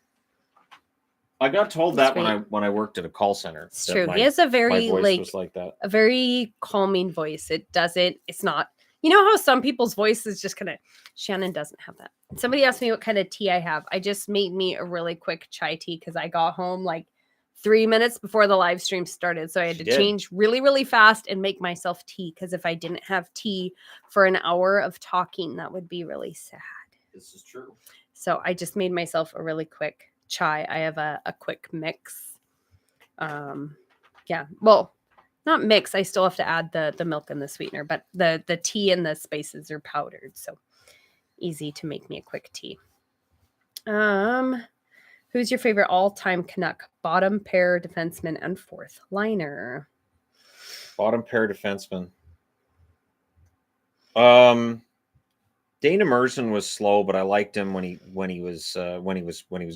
I got told that when I worked at a call center.
It's true. He has a very
was like that.
A very calming voice. It's not, you know how some people's voice is just kind of, Shannon doesn't have that. Somebody asked me what kind of tea I have. I just made me a really quick chai tea because I got home like 3 minutes before the live stream started. So I had to change really, really fast and make myself tea. Because if I didn't have tea for an hour of talking, that would be really sad.
This is true.
So I just made myself a really quick chai. I have a quick mix. Well, not mix. I still have to add the milk and the sweetener, but the tea and the spices are powdered. So easy to make me a quick tea. Who's your favorite all-time Canuck? Bottom pair defenseman and 4th liner.
Bottom pair defenseman. Dana Merson was slow, but I liked him when he was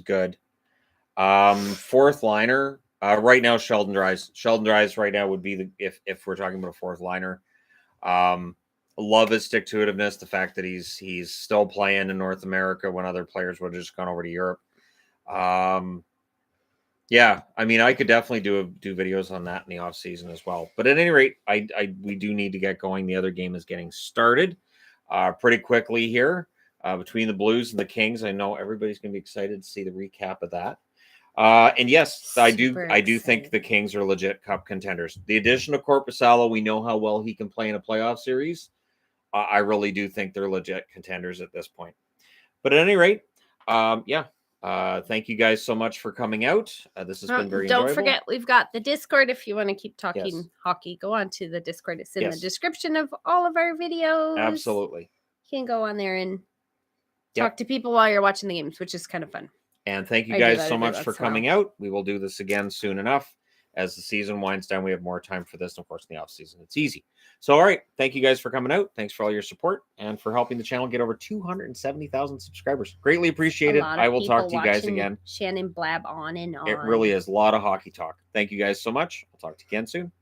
good. 4th liner. Right now, Sheldon Dries. Sheldon Dries right now would be if we're talking about a 4th liner. Love his stick-to-itiveness. The fact that he's still playing in North America when other players would have just gone over to Europe. Yeah, I mean, I could definitely do videos on that in the off season as well. But at any rate, we do need to get going. The other game is getting started pretty quickly here between the Blues and the Kings. I know everybody's going to be excited to see the recap of that. And yes, I do think the Kings are legit cup contenders. The addition of Korpisalo, we know how well he can play in a playoff series. I really do think they're legit contenders at this point. But at any rate, thank you guys so much for coming out. This has been very enjoyable.
Don't forget, we've got the Discord. If you want to keep talking hockey, go on to the Discord. It's in the description of all of our videos.
Absolutely.
You can go on there and talk to people while you're watching the games, which is kind of fun.
And thank you guys so much for coming out. We will do this again soon enough. As the season winds down, we have more time for this. And of course, in the off season, it's easy. So, all right. Thank you guys for coming out. Thanks for all your support and for helping the channel get over 270,000 subscribers. Greatly appreciate it. I will talk to you guys again.
Shannon blab on and on.
It really is a lot of hockey talk. Thank you guys so much. I'll talk to you again soon.